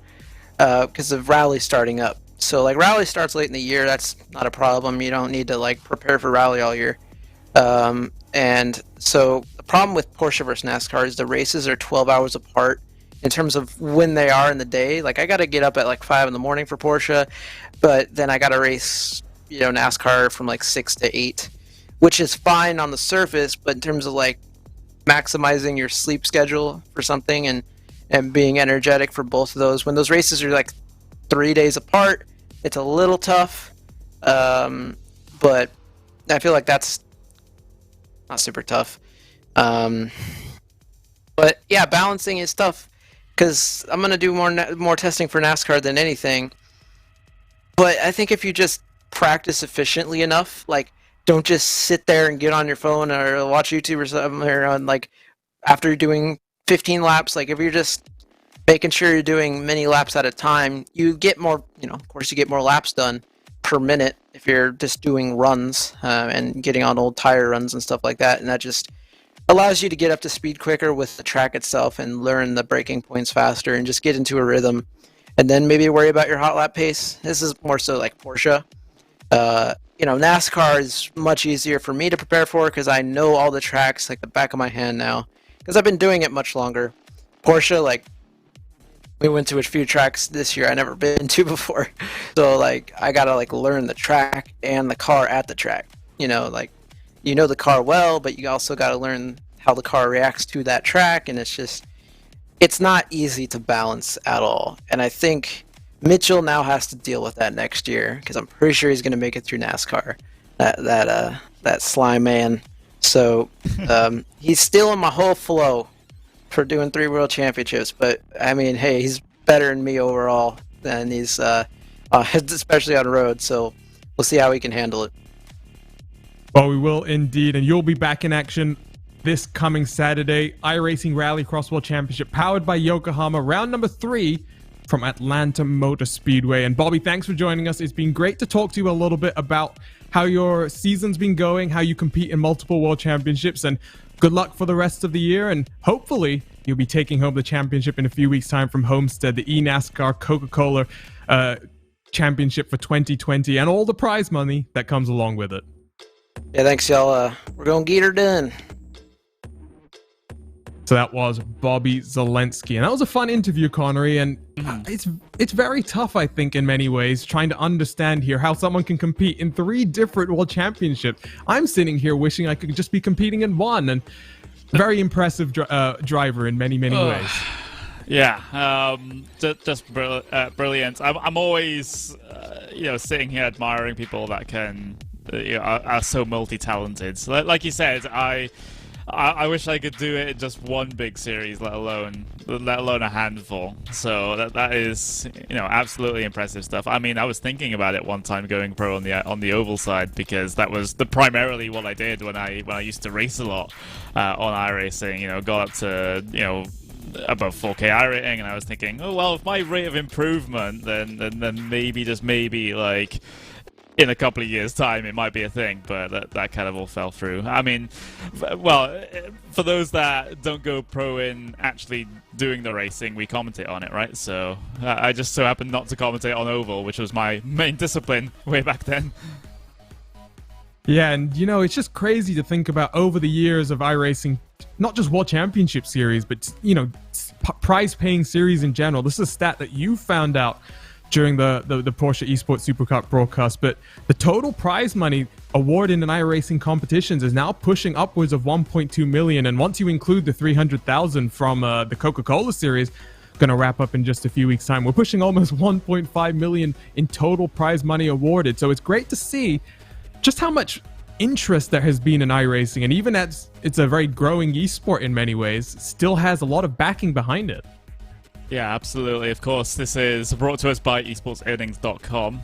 C: because of rally starting up. So like rally starts late in the year, that's not a problem. You don't need to like prepare for rally all year. And so the problem with Porsche versus NASCAR is the races are 12 hours apart in terms of when they are in the day. Like I got to get up at like 5 in the morning for Porsche, but then I got to race, NASCAR from like 6 to 8, which is fine on the surface, but in terms of like maximizing your sleep schedule for something and being energetic for both of those, when those races are like 3 days apart, it's a little tough. But I feel like that's not super tough. But yeah, balancing is tough because I'm gonna do more testing for NASCAR than anything. But I think if you just practice efficiently enough, like don't just sit there and get on your phone or watch YouTube or something, or on like after you're doing 15 laps, like if you're just making sure you're doing many laps at a time, you get more. Of course, you get more laps done per minute if you're just doing runs and getting on old tire runs and stuff like that, and that just allows you to get up to speed quicker with the track itself and learn the braking points faster and just get into a rhythm, and then maybe worry about your hot lap pace. This is more so like Porsche. NASCAR is much easier for me to prepare for because I know all the tracks like the back of my hand now because I've been doing it much longer. Porsche, like, we went to a few tracks this year I never been to before, so like I gotta like learn the track and the car at the track. The car well, but you also gotta learn how the car reacts to that track, and it's not easy to balance at all. And I think Mitchell now has to deal with that next year because I'm pretty sure he's gonna make it through NASCAR. That slime man. So he's stealing my whole flow for doing 3 world championships, but I mean, hey, he's better than me overall, and he's especially on road, so we'll see how he can handle it.
A: Well, we will indeed, and you'll be back in action this coming Saturday. iRacing Rallycross World Championship powered by Yokohama, round number 3 from Atlanta Motor Speedway. And Bobby, thanks for joining us. It's been great to talk to you a little bit about how your season's been going, how you compete in multiple world championships, and good luck for the rest of the year, and hopefully you'll be taking home the championship in a few weeks' time from Homestead, the eNASCAR Coca-Cola Championship for 2020, and all the prize money that comes along with it.
C: Yeah, thanks, y'all. We're going to get her done.
A: So that was Bobby Zalenski, and that was a fun interview, Connery, and it's very tough, I think, in many ways, trying to understand here how someone can compete in 3 different world championships. I'm sitting here wishing I could just be competing in one, and very impressive driver in many ways.
B: Yeah, just brilliant. I'm always, sitting here admiring people that can, are so multi-talented. So like you said, I wish I could do it in just one big series, let alone a handful. So that is, absolutely impressive stuff. I mean, I was thinking about it one time going pro on the oval side because that was primarily what I did when I used to race a lot on iRacing. Got up to above 4K iRating, and I was thinking, oh well, if my rate of improvement, then maybe just maybe like in a couple of years' time it might be a thing, but that kind of all fell through. I mean, well, for those that don't go pro in actually doing the racing, we commentate on it, right? So I just so happened not to commentate on oval, which was my main discipline way back then.
A: Yeah, and it's just crazy to think about over the years of iRacing, not just World Championship Series, but prize-paying series in general. This is a stat that you found out during the Porsche Esports Super Cup broadcast, but the total prize money awarded in iRacing competitions is now pushing upwards of 1.2 million, and once you include the 300,000 from the Coca-Cola series, going to wrap up in just a few weeks' time, we're pushing almost 1.5 million in total prize money awarded. So it's great to see just how much interest there has been in iRacing, and even as it's a very growing esport in many ways, still has a lot of backing behind it.
B: Yeah, absolutely. Of course, this is brought to us by esportsearnings.com.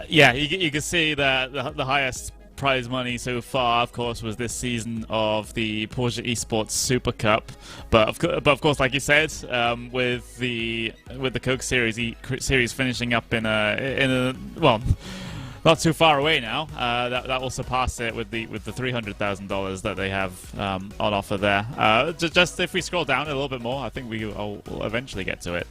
B: Yeah, you can see that the highest prize money so far, of course, was this season of the Porsche Esports Super Cup. But of course, like you said, with the Coke series finishing up in a well, not too far away now. That will surpass it with the $300,000 that they have on offer there. Just if we scroll down a little bit more, I think we'll eventually get to it.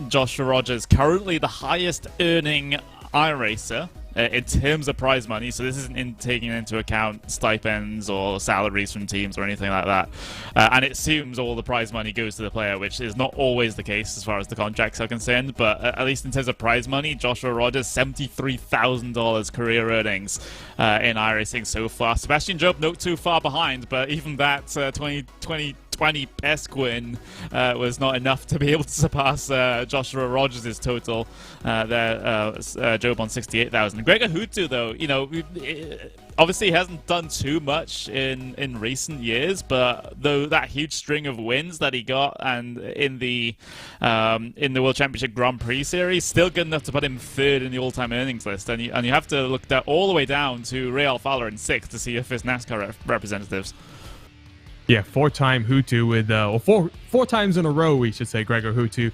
B: Joshua Rogers, currently the highest earning iRacer in terms of prize money, so this isn't taking into account stipends or salaries from teams or anything like that, and it assumes all the prize money goes to the player, which is not always the case as far as the contracts are concerned, but at least in terms of prize money, Joshua Rogers, $73,000 career earnings in iRacing so far. Sebastian Job not too far behind, but even that 2020 ESC win was not enough to be able to surpass Joshua Rogers' total there. Job on 68,000. Gregor Hutu, though, obviously he hasn't done too much in recent years, but though that huge string of wins that he got and in the World Championship Grand Prix series, still good enough to put him third in the all-time earnings list, and you have to look that all the way down to Real Fowler in sixth to see your first NASCAR representatives.
A: Yeah, four-time Hutu with four times in a row, we should say, Gregor Hutu.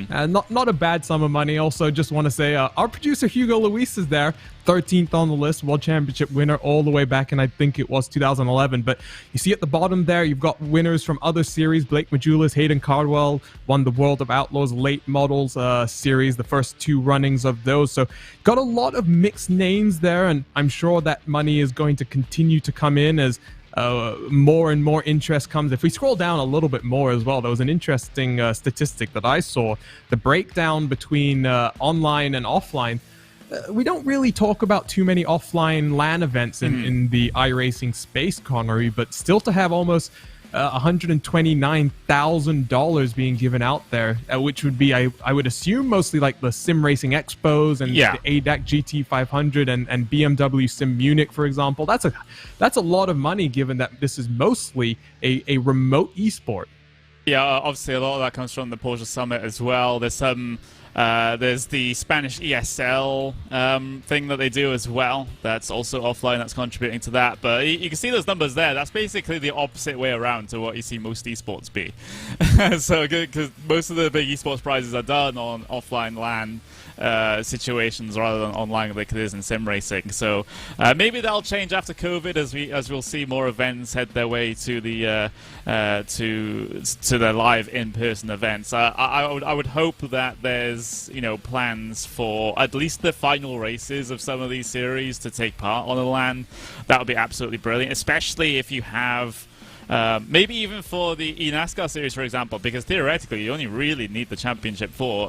A: Not a bad sum of money. Also, just want to say our producer Hugo Luis is there, 13th on the list, World Championship winner all the way back in, I think it was 2011. But you see at the bottom there, you've got winners from other series. Blake Majulis, Hayden Cardwell won the World of Outlaws late models series, the first two runnings of those. So got a lot of mixed names there, and I'm sure that money is going to continue to come in as more and more interest comes. If we scroll down a little bit more as well, there was an interesting statistic that I saw. The breakdown between online and offline. We don't really talk about too many offline LAN events in the iRacing space, Connery, but still to have almost $129,000 being given out there, which would be, I would assume, mostly like the Sim Racing Expos and the ADAC GT500 and BMW Sim Munich, for example. That's a lot of money, given that this is mostly a remote esport.
B: Yeah, obviously a lot of that comes from the Porsche Summit as well. There's the Spanish ESL thing that they do as well. That's also offline. That's contributing to that. But you can see those numbers there. That's basically the opposite way around to what you see most esports be. So because most of the big esports prizes are done on offline LAN situations rather than online like it is in sim racing. So maybe that'll change after COVID as we'll see more events head their way to the live in-person events. I would hope that there's plans for at least the final races of some of these series to take part on the LAN. That would be absolutely brilliant, especially if you have maybe even for the eNASCAR series, for example, because theoretically you only really need the championship for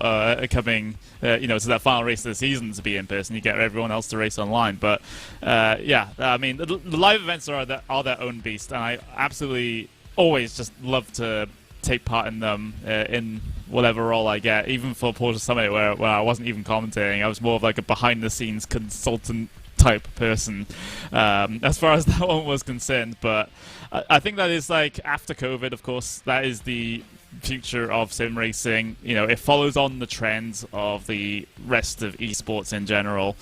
B: coming to that final race of the season to be in person. You get everyone else to race online. But I mean, the live events are their own beast, and I absolutely always just love to take part in them in whatever role I get, even for Porsche Summit where I wasn't even commentating. I was more of like a behind-the-scenes consultant type person as far as that one was concerned. But I think that is, like, after COVID, of course, that is the future of sim racing. It follows on the trends of the rest of esports in general,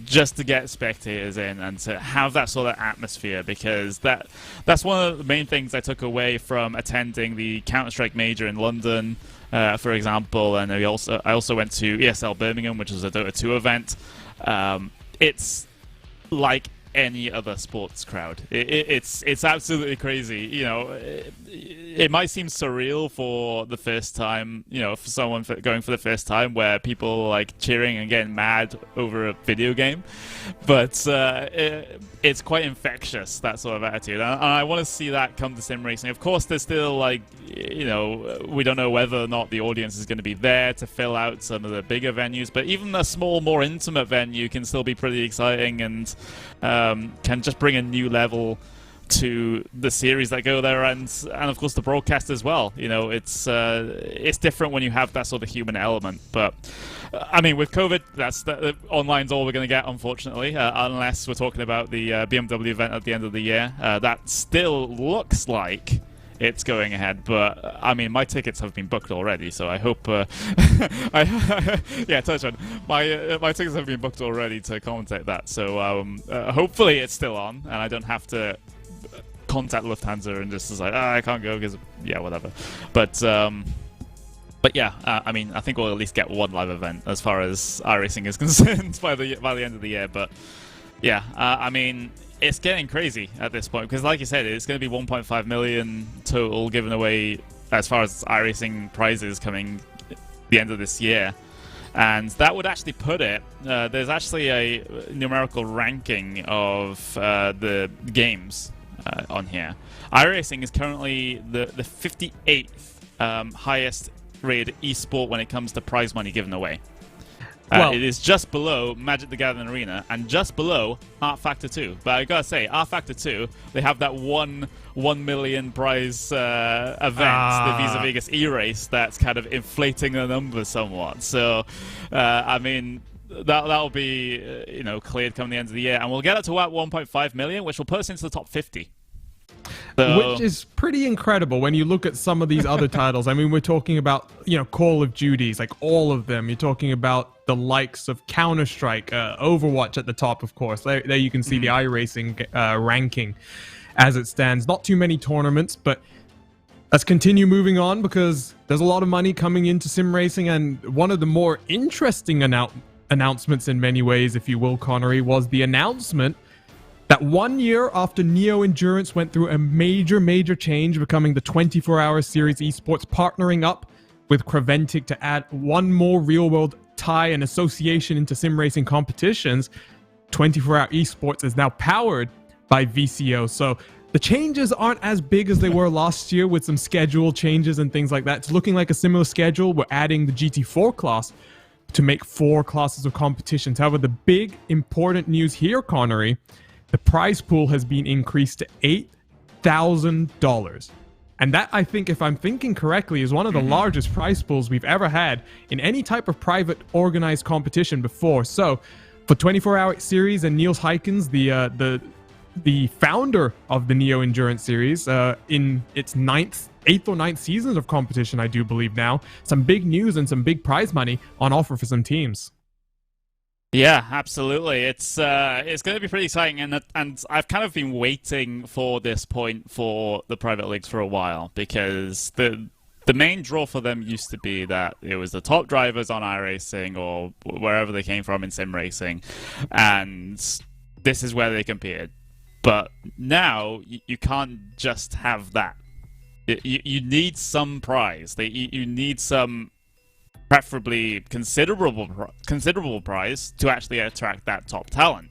B: just to get spectators in and to have that sort of atmosphere, because that's one of the main things I took away from attending the Counter-Strike Major in London for example, and I also went to ESL Birmingham, which is a Dota 2 event. It's like any other sports crowd. It's absolutely crazy. You know, it might seem surreal for the first time, you know, for someone going for the first time, where people like cheering and getting mad over a video game, but it's quite infectious, that sort of attitude, and I want to see that come to sim racing. Of course, there's still, like, you know, we don't know whether or not the audience is going to be there to fill out some of the bigger venues, but even a small, more intimate venue can still be pretty exciting, and can just bring a new level to the series that go there, and of course the broadcast as well. You know, it's different when you have that sort of human element. But I mean, with COVID, that's online's all we're going to get, unfortunately, unless we're talking about the BMW event at the end of the year. That still looks like it's going ahead, but I mean, my tickets have been booked already, so I hope yeah, touch on my tickets have been booked already to commentate that, so hopefully it's still on and I don't have to contact Lufthansa and just like, I can't go because, yeah, whatever. But yeah, I mean, I think we'll at least get one live event as far as iRacing is concerned by the end of the year. But yeah, I mean, it's getting crazy at this point because, like you said, it's going to be 1.5 million total given away as far as iRacing prizes coming the end of this year. And that would actually put it, there's actually a numerical ranking of the games on here. iRacing is currently the 58th highest rated esport when it comes to prize money given away. It is just below Magic the Gathering Arena and just below Art Factor 2. But I gotta say, Art Factor 2, they have that 1 million prize event, the Visa Vegas E-Race, that's kind of inflating the numbers somewhat. So, I mean, that'll be, you know, cleared come the end of the year. And we'll get it to about 1.5 million, which will put us into the top 50. So,
A: which is pretty incredible when you look at some of these other titles. I mean, we're talking about, you know, Call of Duties, like all of them. You're talking about the likes of Counter-Strike, Overwatch at the top, of course. There you can see the iRacing ranking as it stands. Not too many tournaments, but let's continue moving on because there's a lot of money coming into sim racing. And one of the more interesting announcements in many ways, if you will, Connery, was the announcement that 1 year after Neo Endurance went through a major change, becoming the 24-hour series esports, partnering up with Creventic to add one more real-world tie and association into sim racing competitions, 24-hour esports is now powered by VCO. So the changes aren't as big as they were last year with some schedule changes and things like that. It's looking like a similar schedule. We're adding the GT4 class to make 4 classes of competitions. However, the big important news here, Connery, the prize pool has been increased to $8,000. And that, I think, if I'm thinking correctly, is one of the largest prize pools we've ever had in any type of private organized competition before. So, for 24-hour series and Niels Heikens, the founder of the Neo Endurance series, in its 8th or 9th seasons of competition, I do believe now, some big news and some big prize money on offer for some teams.
B: Yeah, absolutely. It's going to be pretty exciting, and I've kind of been waiting for this point for the private leagues for a while because the main draw for them used to be that it was the top drivers on iRacing or wherever they came from in sim racing, and this is where they competed. But now you can't just have that. You need some prize. You need some, preferably considerable prize to actually attract that top talent.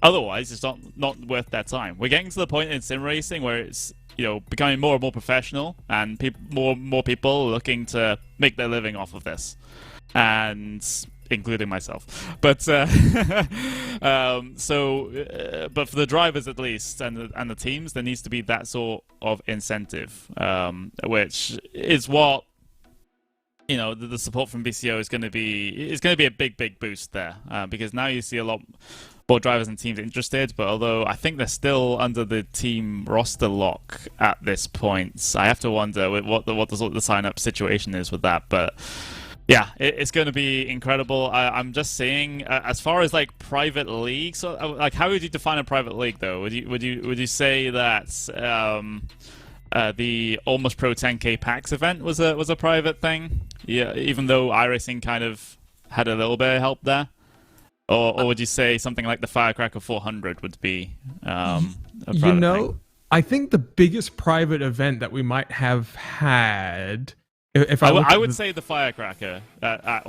B: Otherwise, it's not worth their time. We're getting to the point in sim racing where it's, you know, becoming more and more professional, and more people looking to make their living off of this, and including myself. But but for the drivers at least and the teams, there needs to be that sort of incentive, which is what, you know, the support from BCO is going to be a big boost there, because now you see a lot more drivers and teams interested. But although I think they're still under the team roster lock at this point, I have to wonder what the sign up situation is with that. But yeah, it's going to be incredible. I'm just saying, as far as like private leagues, like how would you define a private league though? Would you say that the Almost Pro 10K PAX event was a private thing. Yeah, even though iRacing kind of had a little bit of help there. Or would you say something like the Firecracker 400 would be a private thing?
A: I think the biggest private event that we might have had,
B: I would say the Firecracker at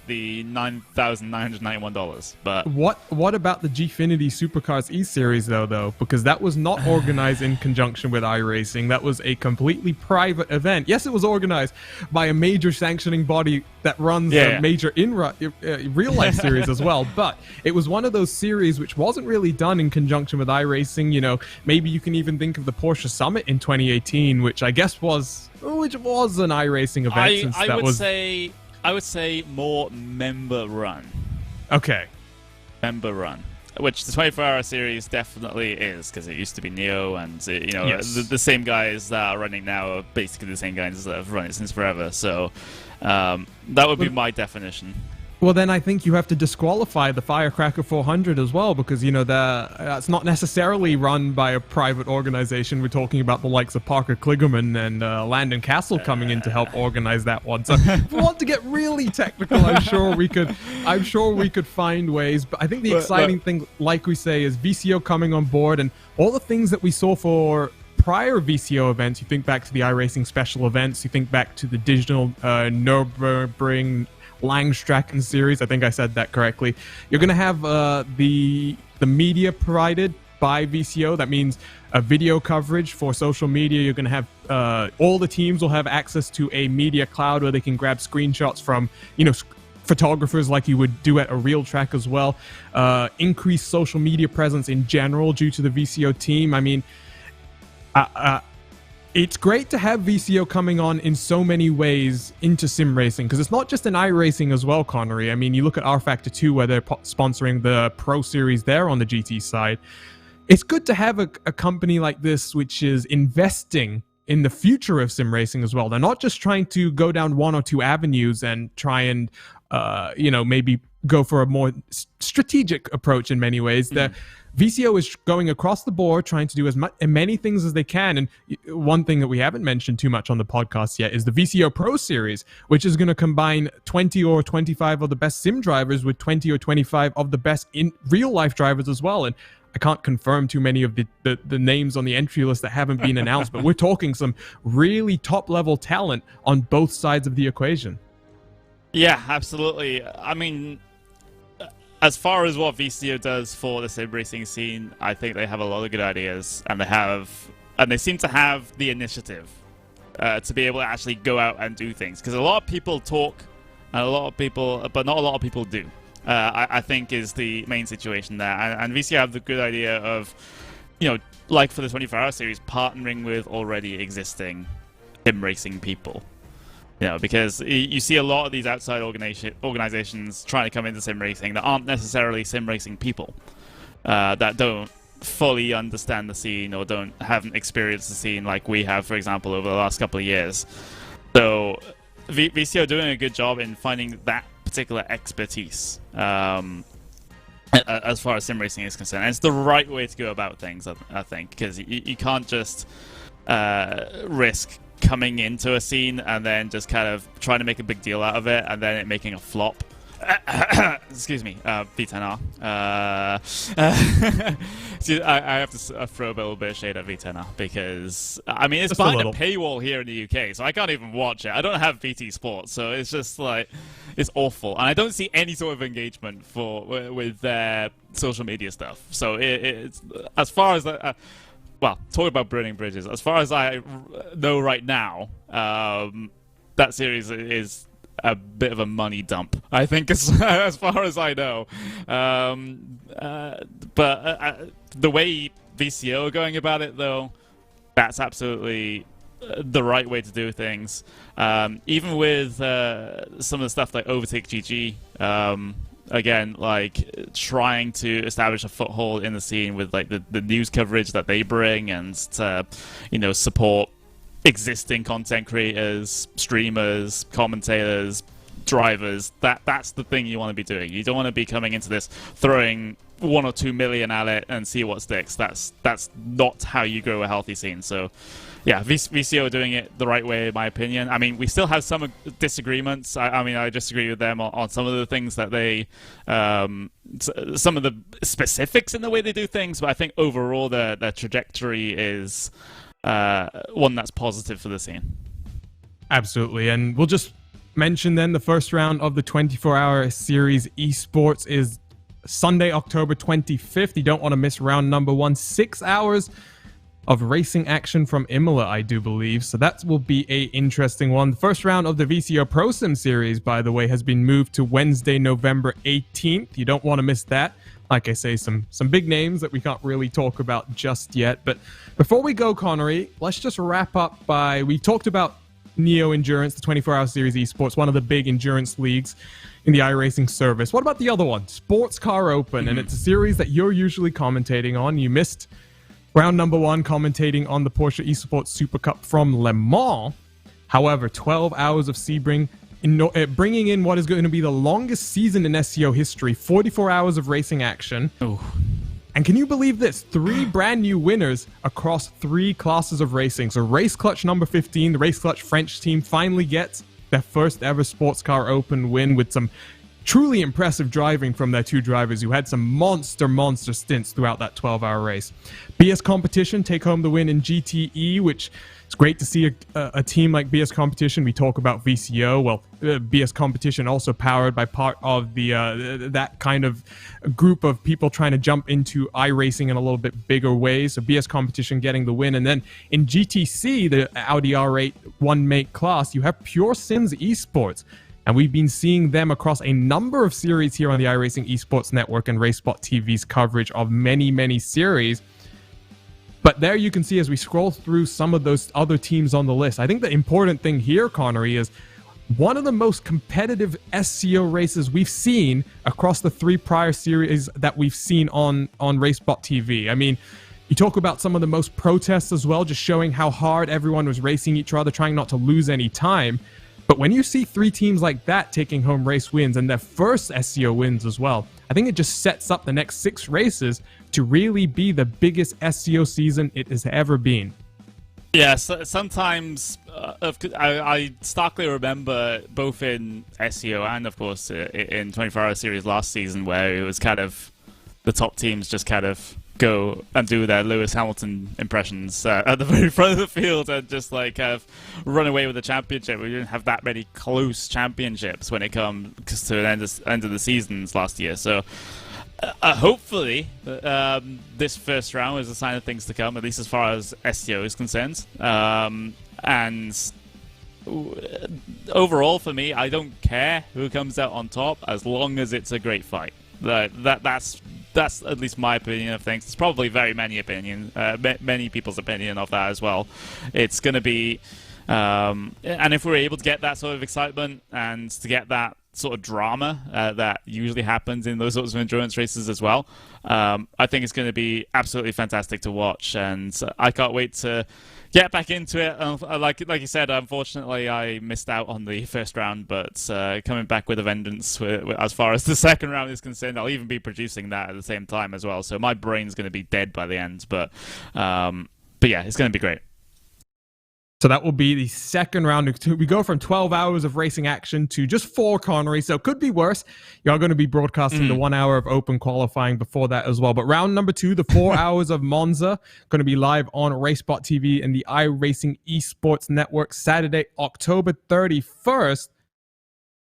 B: the $9,991. But
A: what about the Gfinity Supercars E Series though? Because that was not organized in conjunction with iRacing. That was a completely private event. Yes, it was organized by a major sanctioning body that runs a major real life series as well. But it was one of those series which wasn't really done in conjunction with iRacing. You know, maybe you can even think of the Porsche Summit in 2018, which I guess was an iRacing event.
B: I would say more member run.
A: Okay.
B: Member run, which the 24-hour series definitely is, because it used to be Neo, and the same guys that are running now are basically the same guys that have run it since forever. So that would be my definition.
A: Well, then I think you have to disqualify the Firecracker 400 as well, because, you know, that's not necessarily run by a private organization. We're talking about the likes of Parker Kligerman and Landon Castle coming in to help organize that one. So if we want to get really technical, I'm sure we could find ways. But I think the exciting thing, like we say, is VCO coming on board, and all the things that we saw for prior VCO events. You think back to the iRacing special events, you think back to the digital Nürburgring Langstracken series. I think I said that correctly. You're going to have the media provided by VCO. That means video coverage for social media. You're going to have all the teams will have access to a media cloud where they can grab screenshots from, you know, photographers like you would do at a real track as well. Increased social media presence in general due to the VCO team. I mean, it's great to have VCO coming on in so many ways into sim racing, because it's not just an iRacing as well, Connery. I mean, you look at R Factor 2, where they're sponsoring the Pro Series there on the GT side. It's good to have a company like this which is investing in the future of sim racing as well. They're not just trying to go down one or two avenues and try and, maybe go for a more strategic approach in many ways. Mm-hmm. VCO is going across the board, trying to do as many things as they can. And one thing that we haven't mentioned too much on the podcast yet is the VCO Pro Series, which is going to combine 20 or 25 of the best sim drivers with 20 or 25 of the best in real-life drivers as well. And I can't confirm too many of the names on the entry list that haven't been announced, but we're talking some really top-level talent on both sides of the equation.
B: Yeah, absolutely. I mean, as far as what VCO does for the sim racing scene, I think they have a lot of good ideas, and they seem to have the initiative to be able to actually go out and do things. Because a lot of people talk, and but not a lot of people do. I think is the main situation there, and VCO have the good idea of, like for the 24-hour series, partnering with already existing sim racing people. Because you see a lot of these outside organizations trying to come into sim racing that aren't necessarily sim racing people, that don't fully understand the scene or haven't experienced the scene like we have, for example, over the last couple of years. So VCO doing a good job in finding that particular expertise as far as sim racing is concerned. And it's the right way to go about things, I think, because you can't just risk coming into a scene and then just kind of trying to make a big deal out of it and then it making a flop. Excuse me, V10R. I have to throw a little bit of shade at V10R because, I mean, it's behind a paywall here in the UK, so I can't even watch it. I don't have VT Sports, so it's just like, it's awful. And I don't see any sort of engagement with their social media stuff. So it's as far as well, talk about burning bridges. As far as I know right now, that series is a bit of a money dump, I think, as far as I know. But the way VCO are going about it, though, that's absolutely the right way to do things. Even with some of the stuff like Overtake GG, again, like trying to establish a foothold in the scene with like the news coverage that they bring and to, support existing content creators, streamers, commentators, drivers, that's the thing you want to be doing. You don't want to be coming into this throwing 1 or 2 million at it and see what sticks. That's not how you grow a healthy scene. So yeah, VCO are doing it the right way, in my opinion. I mean, we still have some disagreements. I mean, I disagree with them on some of the things that they, some of the specifics in the way they do things, but I think overall their trajectory is one that's positive for the scene.
A: Absolutely, and we'll just mention then the first round of the 24-hour series esports is Sunday, October 25th. You don't want to miss round number 1. 6 hours of racing action from Imola, I do believe. So that will be a interesting one. The first round of the VCO Pro Sim series, by the way, has been moved to Wednesday, November 18th. You don't want to miss that. Like I say, some big names that we can't really talk about just yet. But before we go, Connery, let's just wrap up by... We talked about Neo Endurance, the 24-hour series esports, one of the big endurance leagues in the iRacing service. What about the other one? Sports Car Open, and it's a series that you're usually commentating on. You missed round number 1 commentating on the Porsche Esports Super Cup from Le Mans. However, 12 hours of Sebring, bringing in what is going to be the longest season in SCO history, 44 hours of racing action.
B: Oh.
A: And can you believe this? 3 brand new winners across 3 classes of racing. So Race Clutch number 15, the Race Clutch French team, finally gets their first ever Sports Car Open win with some truly impressive driving from their 2 drivers who had some monster stints throughout that 12-hour race. BS Competition take home the win in GTE, which it's great to see a team like BS Competition. We talk about VCO. Well, BS Competition also powered by part of the that kind of group of people trying to jump into iRacing in a little bit bigger ways. So BS Competition getting the win. And then in GTC, the Audi R8 one-make class, you have Pure Sims Esports. And we've been seeing them across a number of series here on the iRacing Esports Network and RaceSpot TV's coverage of many series. But there you can see as we scroll through some of those other teams on the list, I think the important thing here, Connery, is one of the most competitive SCO races we've seen across the 3 prior series that we've seen on RaceSpot TV. I mean, you talk about some of the most protests as well, just showing how hard everyone was racing each other, trying not to lose any time. But when you see 3 teams like that taking home race wins and their first SCO wins as well, I think it just sets up the next 6 races to really be the biggest SCO season it has ever been.
B: Yeah, sometimes I starkly remember both in SCO and, of course, in 24-hour series last season where it was kind of the top teams just kind of go and do their Lewis Hamilton impressions at the very front of the field and just like kind of run away with the championship. We didn't have that many close championships when it comes to the end of the seasons last year. So hopefully this first round is a sign of things to come, at least as far as SCO is concerned. And overall for me, I don't care who comes out on top as long as it's a great fight. That's at least my opinion of things. It's probably very many people's opinion of that as well. It's going to be, and if we're able to get that sort of excitement and to get that sort of drama that usually happens in those sorts of endurance races as well, I think it's going to be absolutely fantastic to watch, and I can't wait to get back into it. Like you said, unfortunately, I missed out on the first round, but coming back with a vengeance as far as the second round is concerned. I'll even be producing that at the same time as well, so my brain's going to be dead by the end. But yeah, it's going to be great.
A: So that will be the second round. We go from 12 hours of racing action to just 4, Connery. So it could be worse. You are going to be broadcasting the 1 hour of open qualifying before that as well. But round number 2, the 4 hours of Monza, going to be live on RaceSpot TV and the iRacing Esports Network Saturday, October 31st.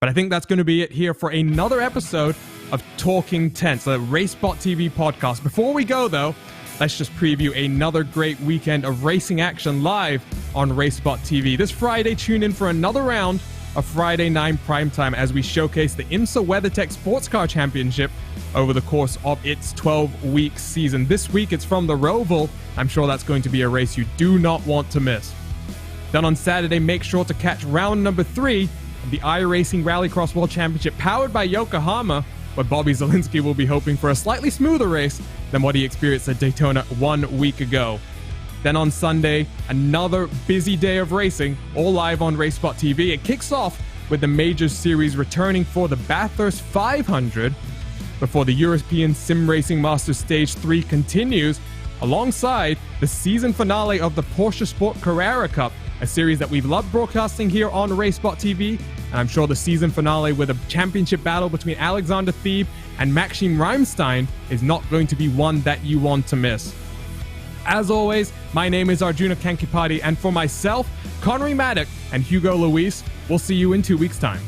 A: But I think that's going to be it here for another episode of Talking Tense, the RaceSpot TV podcast. Before we go, though, let's just preview another great weekend of racing action live on RaceSpot TV. This Friday, tune in for another round of Friday 9 primetime as we showcase the IMSA WeatherTech Sports Car Championship over the course of its 12-week season. This week, it's from the Roval. I'm sure that's going to be a race you do not want to miss. Then on Saturday, make sure to catch round number 3 of the iRacing Rallycross World Championship powered by Yokohama, where Bobby Zalenski will be hoping for a slightly smoother race than what he experienced at Daytona 1 week ago. Then on Sunday, another busy day of racing, all live on RaceSpot TV. It kicks off with the Majors Series returning for the Bathurst 500, before the European Sim Racing Masters Stage 3 continues, alongside the season finale of the Porsche Sport Carrera Cup, a series that we've loved broadcasting here on RaceBot TV, and I'm sure the season finale with a championship battle between Alexander Thieb and Maxim Reimstein is not going to be one that you want to miss. As always, my name is Arjuna Kankipati, and for myself, Connery Maddock, and Hugo Luis, we'll see you in 2 weeks' time.